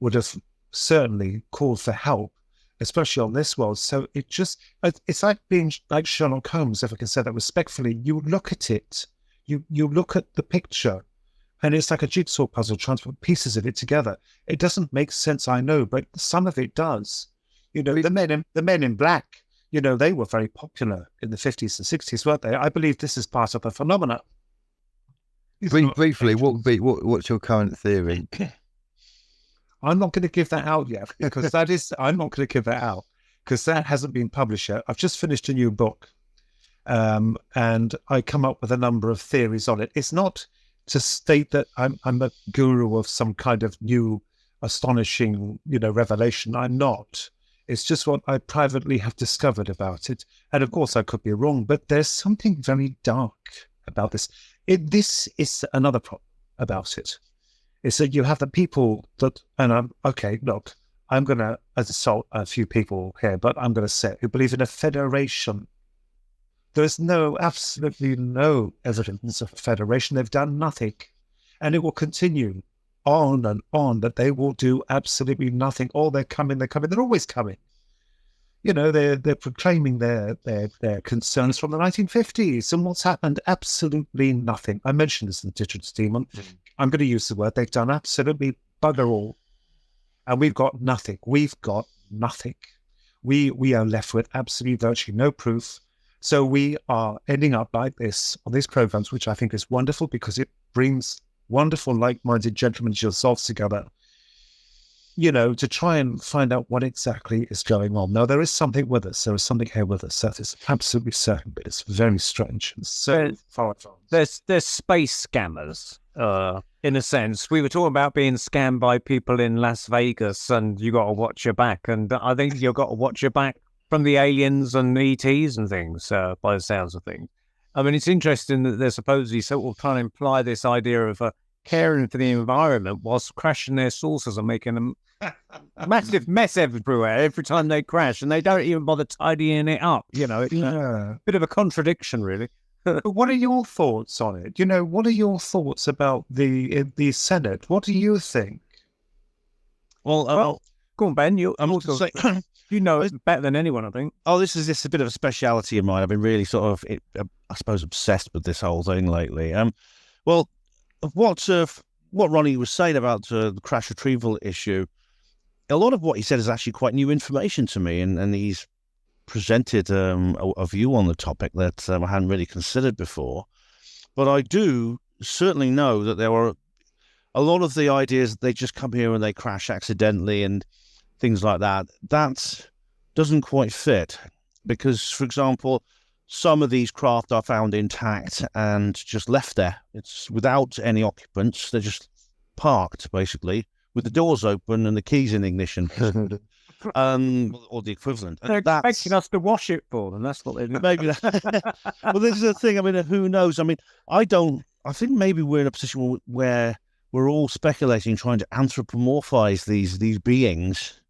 would have certainly called for help, especially on this world. So it's like being like Sherlock Holmes, if I can say that respectfully. You look at it, you look at the picture, and it's like a jigsaw puzzle trying to put pieces of it together. It doesn't make sense, I know, but some of it does. The men in black, they were very popular in the 50s and 60s, weren't they? I believe this is part of a phenomenon. Briefly, what's your current theory? I'm not going to give that out yet, because I'm not going to give that out, because that hasn't been published yet. I've just finished a new book, and I come up with a number of theories on it. It's not to state that I'm a guru of some kind of new, astonishing, revelation. I'm not. It's just what I privately have discovered about it. And of course, I could be wrong, but there's something very dark about this. This is another problem about it. Is that you have the people that, and I'm going to assault a few people here, but I'm going to say who believe in a federation. There's absolutely no evidence of a federation. They've done nothing. And it will continue on and on, that they will do absolutely nothing. Oh, they're coming. They're always coming. They're proclaiming their concerns from the 1950s. And what's happened? Absolutely nothing. I mentioned this in the Digital Demon. I'm going to use the word. They've done absolutely bugger all. And we've got nothing. We are left with absolutely virtually no proof. So we are ending up like this on these programs, which I think is wonderful, because it brings wonderful, like-minded gentlemen to yourselves together, to try and find out what exactly is going on. Now, there is something with us. There is something here with us. That is absolutely certain, but it's very strange. And so far advanced. There's space scammers, in a sense. We were talking about being scammed by people in Las Vegas, and you got to watch your back. And I think you've got to watch your back from the aliens and ETs and things, by the sounds of things. I mean, it's interesting that they're supposedly sort of trying to imply this idea of caring for the environment whilst crashing their saucers and making a massive mess everywhere every time they crash, and they don't even bother tidying it up. It's a bit of a contradiction, really. But what are your thoughts on it? What are your thoughts about the Senate? What do you think? Well, go on, Ben. You know it better than anyone, I think. Oh, this is a bit of a speciality of mine. I've been really sort of, I suppose, obsessed with this whole thing lately. What Ronnie was saying about the crash retrieval issue, a lot of what he said is actually quite new information to me, and he's presented a view on the topic that I hadn't really considered before. But I do certainly know that there were a lot of the ideas that they just come here and they crash accidentally and things like that. That doesn't quite fit, because, for example, some of these craft are found intact and just left there. It's without any occupants. They're just parked, basically, with the doors open and the keys in ignition, or the equivalent. They're expecting us to wash it for them. That's what they do. Maybe that. Well, this is the thing. I mean, who knows? I mean, I think maybe we're in a position where we're all speculating, trying to anthropomorphize these beings,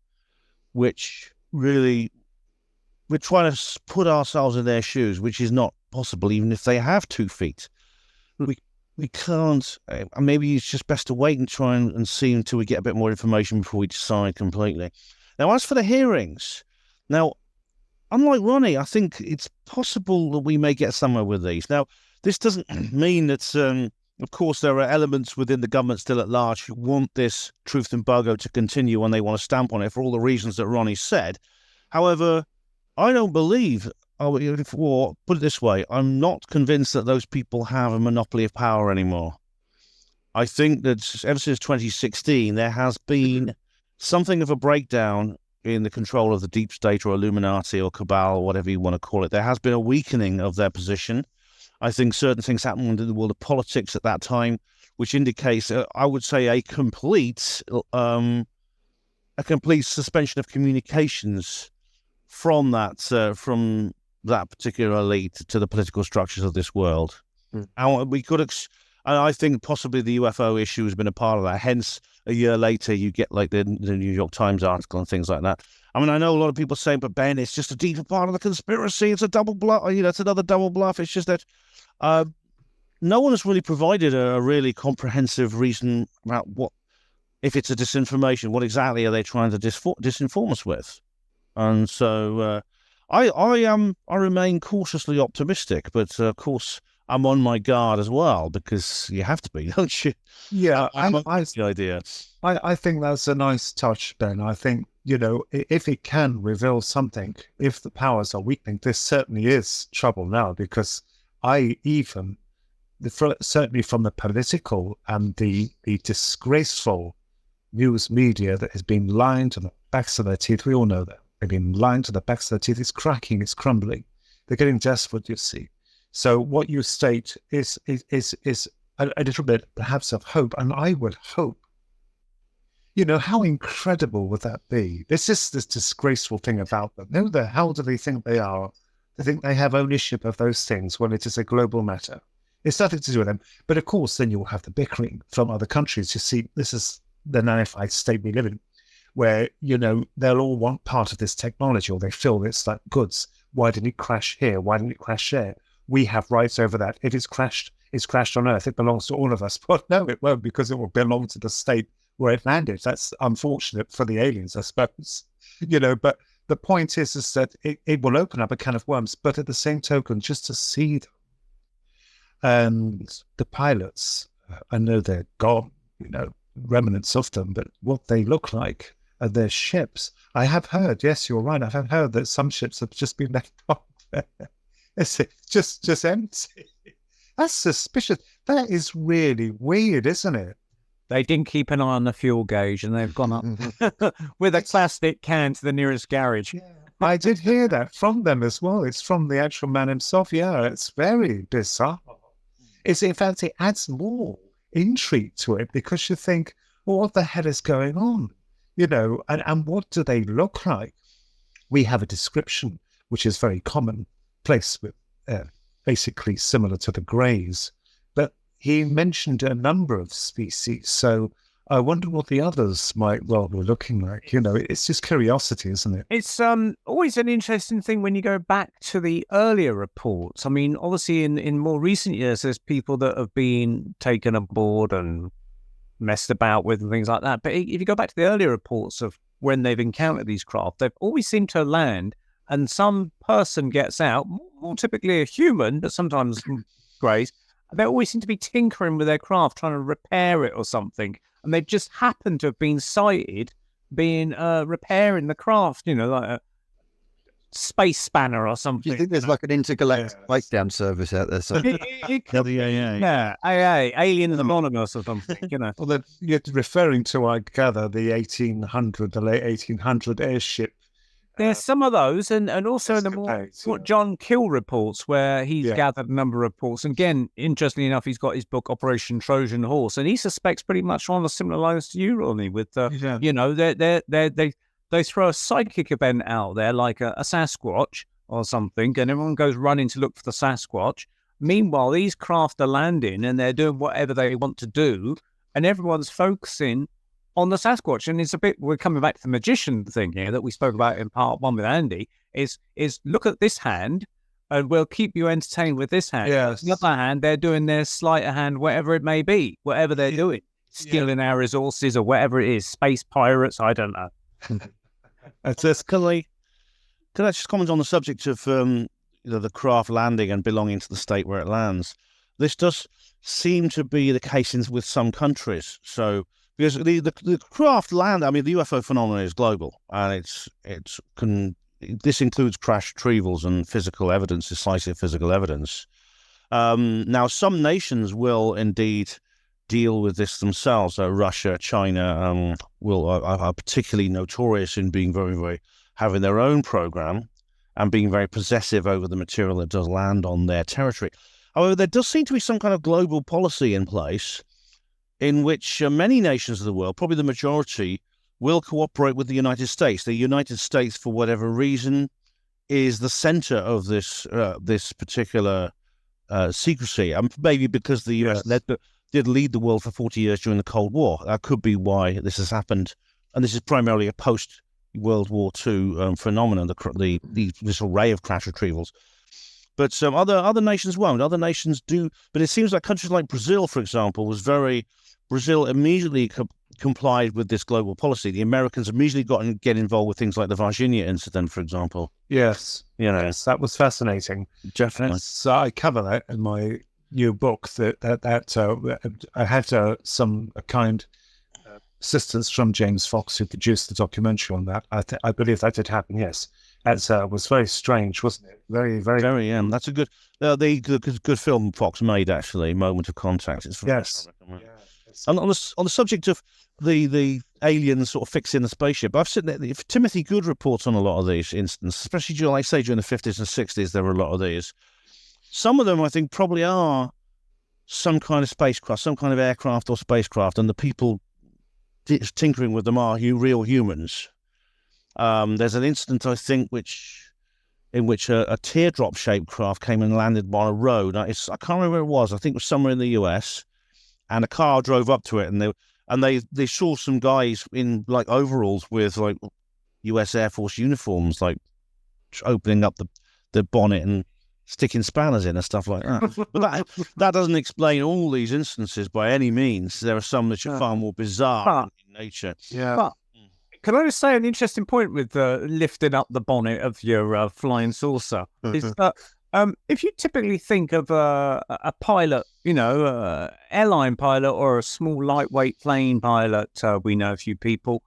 which really, we're trying to put ourselves in their shoes, which is not possible, even if they have 2 feet. We can't. Maybe it's just best to wait and try and see until we get a bit more information before we decide completely. Now, as for the hearings, unlike Ronnie, I think it's possible that we may get somewhere with these. Now, this doesn't mean that Of course, there are elements within the government still at large who want this truth embargo to continue and they want to stamp on it for all the reasons that Ronnie said. However, I don't believe, or put it this way, I'm not convinced that those people have a monopoly of power anymore. I think that ever since 2016, there has been something of a breakdown in the control of the deep state or Illuminati or cabal, whatever you want to call it. There has been a weakening of their position. I think certain things happened in the world of politics at that time, which indicates, I would say, a complete suspension of communications from that particular elite to the political structures of this world. And we could, and I think possibly the UFO issue has been a part of that. Hence, a year later, you get like the New York Times article and things like that. I mean, I know a lot of people say, but Ben, it's just a deeper part of the conspiracy. It's a double bluff. It's another double bluff. It's just that no one has really provided a really comprehensive reason about what, if it's a disinformation, what exactly are they trying to disinform us with? And so I remain cautiously optimistic, but of course I'm on my guard as well, because you have to be, don't you? Yeah, the idea. I think that's a nice touch, Ben. I think, if it can reveal something, if the powers are weakening, this certainly is trouble now, because certainly from the political and the disgraceful news media that has been lying to the backs of their teeth, we all know that. They've been lying to the backs of their teeth. It's cracking, it's crumbling. They're getting desperate, you see. So what you state is a little bit perhaps of hope, and I would hope, how incredible would that be? This is this disgraceful thing about them. Who the hell do they think they are? They think they have ownership of those things when it is a global matter. It's nothing to do with them. But of course, then you'll have the bickering from other countries. You see, this is the nanified state we live in, where, they'll all want part of this technology, or they feel it's like goods. Why didn't it crash here? Why didn't it crash there? We have rights over that. If it's crashed on Earth. It belongs to all of us. But no, it won't, because it will belong to the state where it landed. That's unfortunate for the aliens, I suppose. But the point is that it will open up a can of worms. But at the same token, just to see them, and the pilots, I know they're gone, remnants of them, but what they look like are their ships. I have heard, yes, you're right, I have heard that some ships have just been left off there. It's just empty. That's suspicious. That is really weird, isn't it? They didn't keep an eye on the fuel gauge, and they've gone up with a plastic can to the nearest garage. Yeah, I did hear that from them as well. It's from the actual man himself. Yeah, it's very bizarre. In fact, it adds more intrigue to it, because you think, well, what the hell is going on? And what do they look like? We have a description, which is very commonplace, with basically similar to the greys. But he mentioned a number of species, so I wonder what the others might well be looking like. It's just curiosity, isn't it? It's always an interesting thing when you go back to the earlier reports. I mean, obviously in more recent years, there's people that have been taken aboard and messed about with and things like that. But if you go back to the earlier reports of when they've encountered these craft, they've always seemed to land and some person gets out, more typically a human, but sometimes greys. They always seem to be tinkering with their craft, trying to repair it or something. And they just happen to have been sighted being repairing the craft, like a space spanner or something. Do you think there's like an intergalactic breakdown service out there? So? Yeah, AA, Aliens Anonymous or something, Well, you're referring to, I gather, the late 1800 airship. There's some of those, and also in the more what John Kill reports, where he's gathered a number of reports. And again, interestingly enough, he's got his book Operation Trojan Horse, and he suspects pretty much on the similar lines to you, Ronnie. With they throw a psychic event out there, like a Sasquatch or something, and everyone goes running to look for the Sasquatch. Meanwhile, these craft are landing, and they're doing whatever they want to do, and everyone's focusing on the Sasquatch. And it's a bit, we're coming back to the magician thing here that we spoke about in part one with Andy, is look at this hand and we'll keep you entertained with this hand. Yes. On the other hand, they're doing their sleight of hand, whatever it may be, whatever they're doing, stealing our resources or whatever it is, space pirates, I don't know. Can I just comment on the subject of the craft landing and belonging to the state where it lands? This does seem to be the case with some countries. So because the craft land, I mean, the UFO phenomenon is global, and this includes crash retrievals and physical evidence, decisive physical evidence. Now, some nations will indeed deal with this themselves. So Russia, China are particularly notorious in being very, very having their own program and being very possessive over the material that does land on their territory. However, there does seem to be some kind of global policy in place in which many nations of the world, probably the majority, will cooperate with the United States. The United States, for whatever reason, is the center of this particular secrecy. Maybe because the US did lead the world for 40 years during the Cold War. That could be why this has happened. And this is primarily a post-World War II phenomenon, this array of crash retrievals. But some other nations won't. Other nations do. But it seems like countries like Brazil, for example, Brazil immediately complied with this global policy. The Americans immediately get involved with things like the Virginia incident, for example. Yes. Yes, that was fascinating. Definitely. So I cover that in my new book. I had some kind assistance from James Fox, who produced the documentary on that. I believe that did happen. Yes, that was very strange, wasn't it? Very, very, very. That's a good, good film Fox made, actually. Moment of Contact. It's yes. And on the subject of the aliens sort of fixing the spaceship, I've seen that if Timothy Good reports on a lot of these instances, especially during the 50s and 60s, there were a lot of these. Some of them, I think, probably are some kind of spacecraft, some kind of aircraft or spacecraft, and the people tinkering with them are real humans. There's an incident, I think, in which a teardrop-shaped craft came and landed on a road. I can't remember where it was. I think it was somewhere in the US. And a car drove up to it, and they saw some guys in like overalls with like US Air Force uniforms, like opening up the bonnet and sticking spanners in and stuff like that. But that doesn't explain all these instances by any means. There are some that are far more bizarre in nature. Yeah. But can I just say an interesting point with lifting up the bonnet of your flying saucer is that if you typically think of a pilot, airline pilot or a small lightweight plane pilot, we know a few people,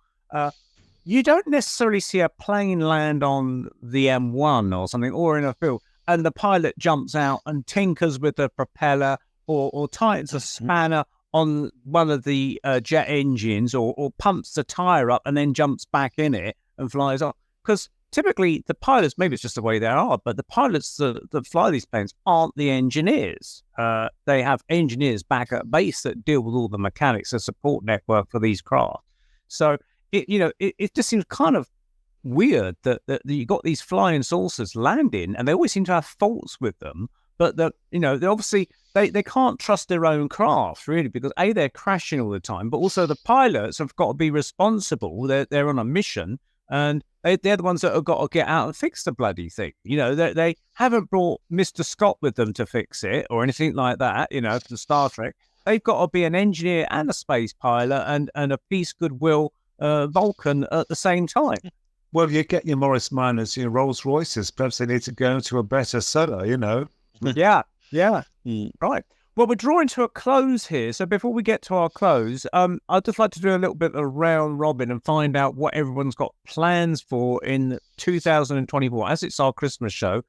you don't necessarily see a plane land on the M1 or something, or in a field, and the pilot jumps out and tinkers with the propeller or tightens a spanner on one of the jet engines or pumps the tire up and then jumps back in it and flies off. Because typically the pilots, maybe it's just the way they are, but the pilots that fly these planes aren't the engineers. They have engineers back at base that deal with all the mechanics, the support network for these craft. So, it just seems kind of weird that you got these flying saucers landing and they always seem to have faults with them. But they obviously they can't trust their own craft really, because they're crashing all the time, but also the pilots have got to be responsible. They're on a mission, and they're the ones that have got to get out and fix the bloody thing. They haven't brought Mr. Scott with them to fix it or anything like that. For Star Trek, they've got to be an engineer and a space pilot and a peace, goodwill Vulcan at the same time. Well, you get your Morris Minors, your Rolls Royces. Perhaps they need to go to a better seller, Yeah. Right. Well, we're drawing to a close here. So before we get to our close, I'd just like to do a little bit of a round robin and find out what everyone's got plans for in 2024. As it's our Christmas show,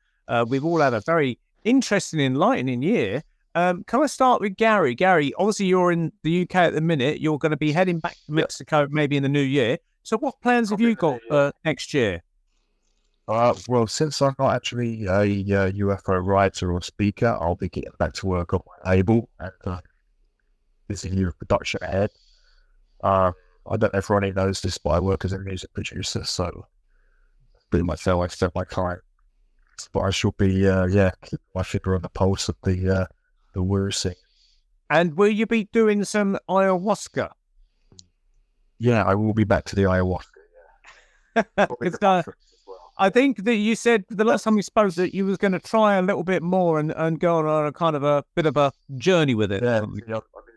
we've all had a very interesting, enlightening year. Can I start with Gary? Gary, obviously you're in the UK at the minute. You're going to be heading back to Mexico maybe in the new year. So what plans have you got next year? Well, since I'm not actually a UFO writer or speaker, I'll be getting back to work on my label and this is a year production ahead. I don't know if Ronnie knows this, but I work as a music producer, so pretty much how I spend my time. But I shall be, keep my finger on the pulse of the word scene. And will you be doing some ayahuasca? Yeah, I will be back to the ayahuasca. Yeah. I think that you said the last time we spoke that you was going to try a little bit more and go on a kind of a bit of a journey with it. Yeah, I've been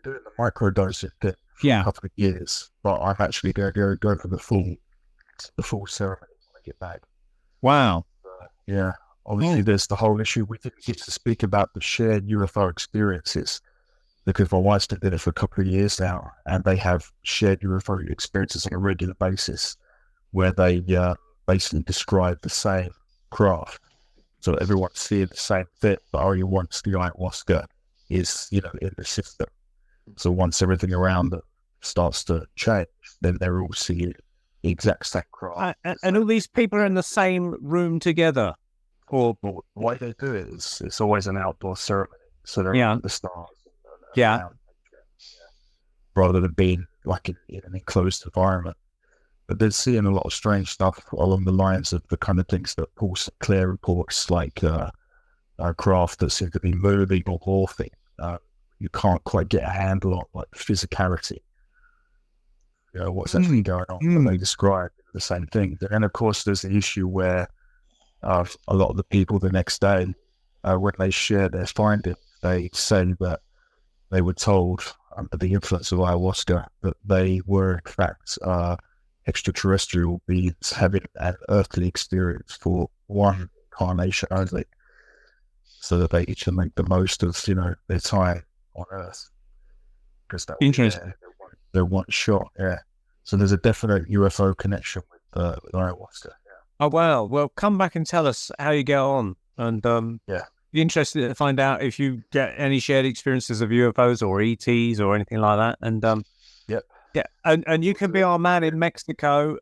doing the microdosing for a couple of years, but I'm actually going to go for the full ceremony when I get back. Wow. Obviously there's the whole issue. We didn't get to speak about the shared UFO experiences because my wife's been doing it for a couple of years now, and they have shared UFO experiences on a regular basis, where they basically describe the same craft. So everyone's seeing the same thing, but only once the ayahuasca is, in the system. So once everything around them starts to change, then they're all seeing the exact same craft. And all these people are in the same room together. Or the way they do it is it's always an outdoor ceremony. So they're under the stars. Yeah. Rather than being like in an enclosed environment. But they're seeing a lot of strange stuff along the lines of the kind of things that Paul Sinclair reports, like craft that seem to be moving or morphing. You can't quite get a handle on, like, physicality. What's actually going on. But they describe the same thing. And of course, there's the issue where a lot of the people the next day, when they share their findings, they say that they were told under the influence of ayahuasca that they were in fact extraterrestrial beings having an earthly experience for one incarnation only, so that they each can make the most of their time on Earth, because that interesting. Their one shot. Yeah, so there's a definite UFO connection with ayahuasca. Oh, well, come back and tell us how you get on. And be interested to find out if you get any shared experiences of UFOs or ETs or anything like that. And and you can be our man in Mexico.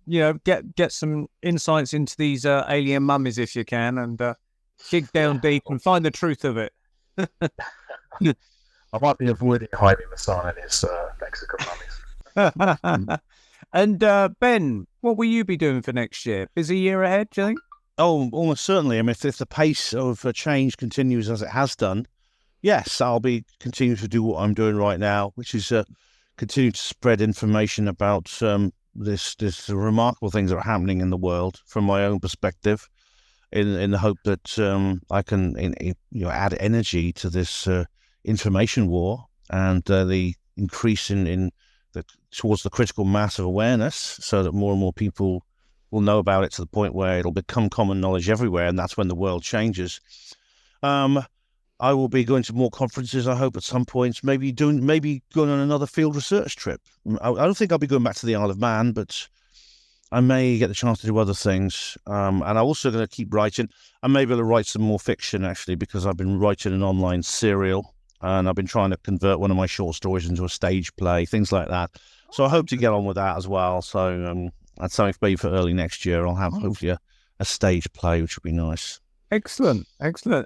Get some insights into these alien mummies if you can, and dig down deep and find the truth of it. I might be avoiding hiding the sign is Mexican mummies. And Ben, what will you be doing for next year? Busy year ahead, do you think? Oh, almost certainly. I mean, if the pace of change continues as it has done, yes, I'll be continuing to do what I'm doing right now, which is continue to spread information about this remarkable things that are happening in the world from my own perspective, in the hope that I can add energy to this information war and the increase towards the critical mass of awareness, so that more and more people will know about it to the point where it'll become common knowledge everywhere, and that's when the world changes. I will be going to more conferences, I hope, at some point, maybe going on another field research trip. I don't think I'll be going back to the Isle of Man, but I may get the chance to do other things. And I'm also going to keep writing. I may be able to write some more fiction, actually, because I've been writing an online serial, and I've been trying to convert one of my short stories into a stage play, things like that. So I hope to get on with that as well. So that's something maybe for early next year. I'll have hopefully a stage play, which will be nice. Excellent.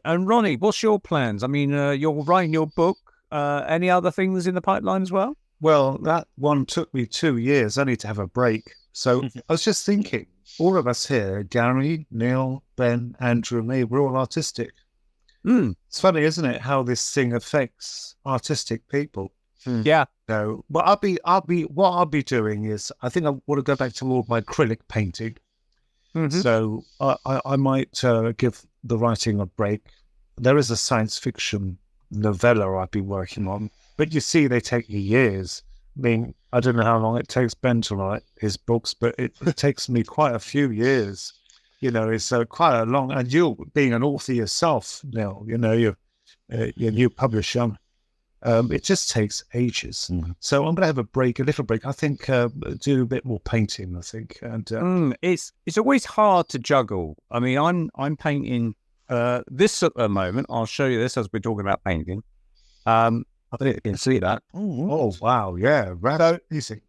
And Ronnie, what's your plans? I mean, you're writing your book. Any other things in the pipeline as well? Well, that one took me 2 years only to have a break. So I was just thinking, all of us here, Gary, Neil, Ben, Andrew, and me, we're all artistic. It's funny, isn't it, how this thing affects artistic people? Yeah. So, what I'll be doing is, I think I want to go back to more of my acrylic painting. So I might give the writing a break. There is a science fiction novella I've been working on, but you see, they take me years. I mean, I don't know how long it takes Ben to write his books, but it takes me quite a few years. It's quite a long, and you being an author yourself now, you're a new publisher. It just takes ages. So I'm going to have a little break. I think do a bit more painting, I think. And it's always hard to juggle. I mean, I'm painting this at the moment. I'll show you this as we're talking about painting. I think you can see that. Oh wow, yeah, right. Easy.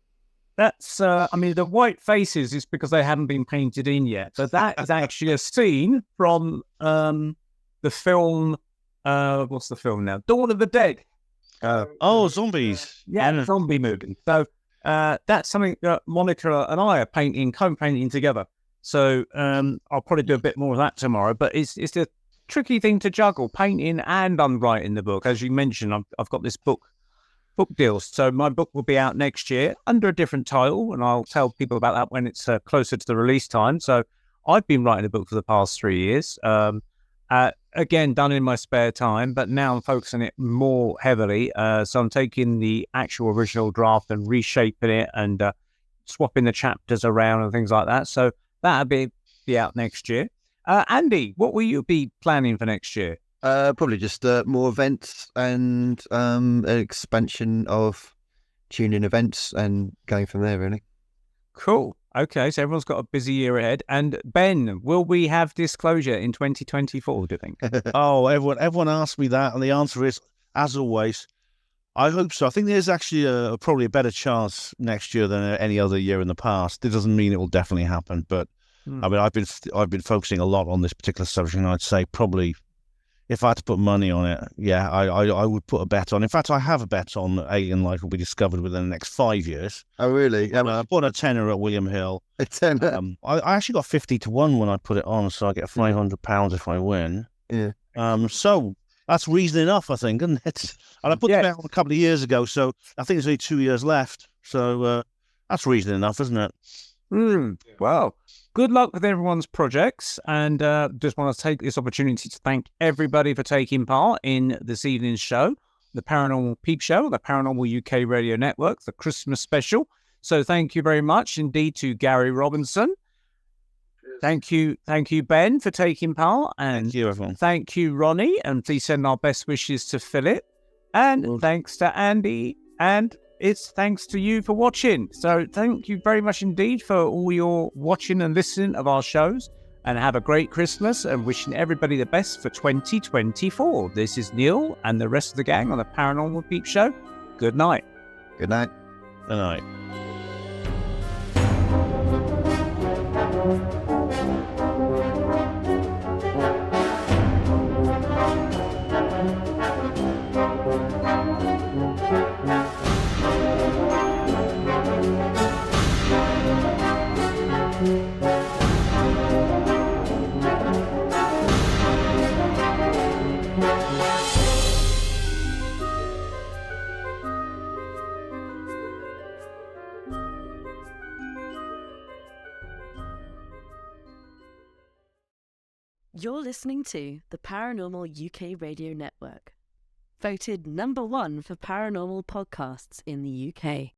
That's the white faces is because they haven't been painted in yet. So that is actually a scene from the film. What's the film now? Dawn of the Dead. Zombies. Yeah, zombie movie. So that's something that Monica and I are co-painting together. So I'll probably do a bit more of that tomorrow. But it's a tricky thing to juggle, painting and I'm writing the book. As you mentioned, I've got this book deal. So my book will be out next year under a different title, and I'll tell people about that when it's closer to the release time. So I've been writing a book for the past 3 years. Again, done in my spare time, but now I'm focusing it more heavily. So I'm taking the actual original draft and reshaping it and swapping the chapters around and things like that. So that'll be out next year. Andy, what will you be planning for next year? Probably just more events and an expansion of tune-in events and going from there, really. Cool. Okay, so everyone's got a busy year ahead. And Ben, will we have disclosure in 2024, do you think? Oh, everyone asked me that, and the answer is, as always, I hope so. I think there's actually probably a better chance next year than any other year in the past. It doesn't mean it will definitely happen, but I mean, I've been focusing a lot on this particular subject, and I'd say probably, if I had to put money on it, yeah, I would put a bet on. In fact, I have a bet on Alien Life will be discovered within the next 5 years. Oh, really? I put a tenner at William Hill. A tenner? I actually got 50 to 1 when I put it on, so I get £500 if I win. Yeah. So that's reason enough, I think, isn't it? And I put it out a couple of years ago, so I think there's only 2 years left. So that's reason enough, isn't it? Well, good luck with everyone's projects, and just want to take this opportunity to thank everybody for taking part in this evening's show, the Paranormal Peep Show, the Paranormal UK Radio Network, the Christmas special. So thank you very much indeed to Gary Robinson. Thank you, Ben, for taking part, and Thank you, everyone. thank you, Ronnie, and please send our best wishes to Philip, and thanks to Andy, and it's thanks to you for watching. So thank you very much indeed for all your watching and listening of our shows, and have a great Christmas, and wishing everybody the best for 2024. This is Neil and the rest of the gang on the Paranormal Peep Show. Good night. Good night. Good night. You're listening to the Paranormal UK Radio Network, voted #1 for paranormal podcasts in the UK.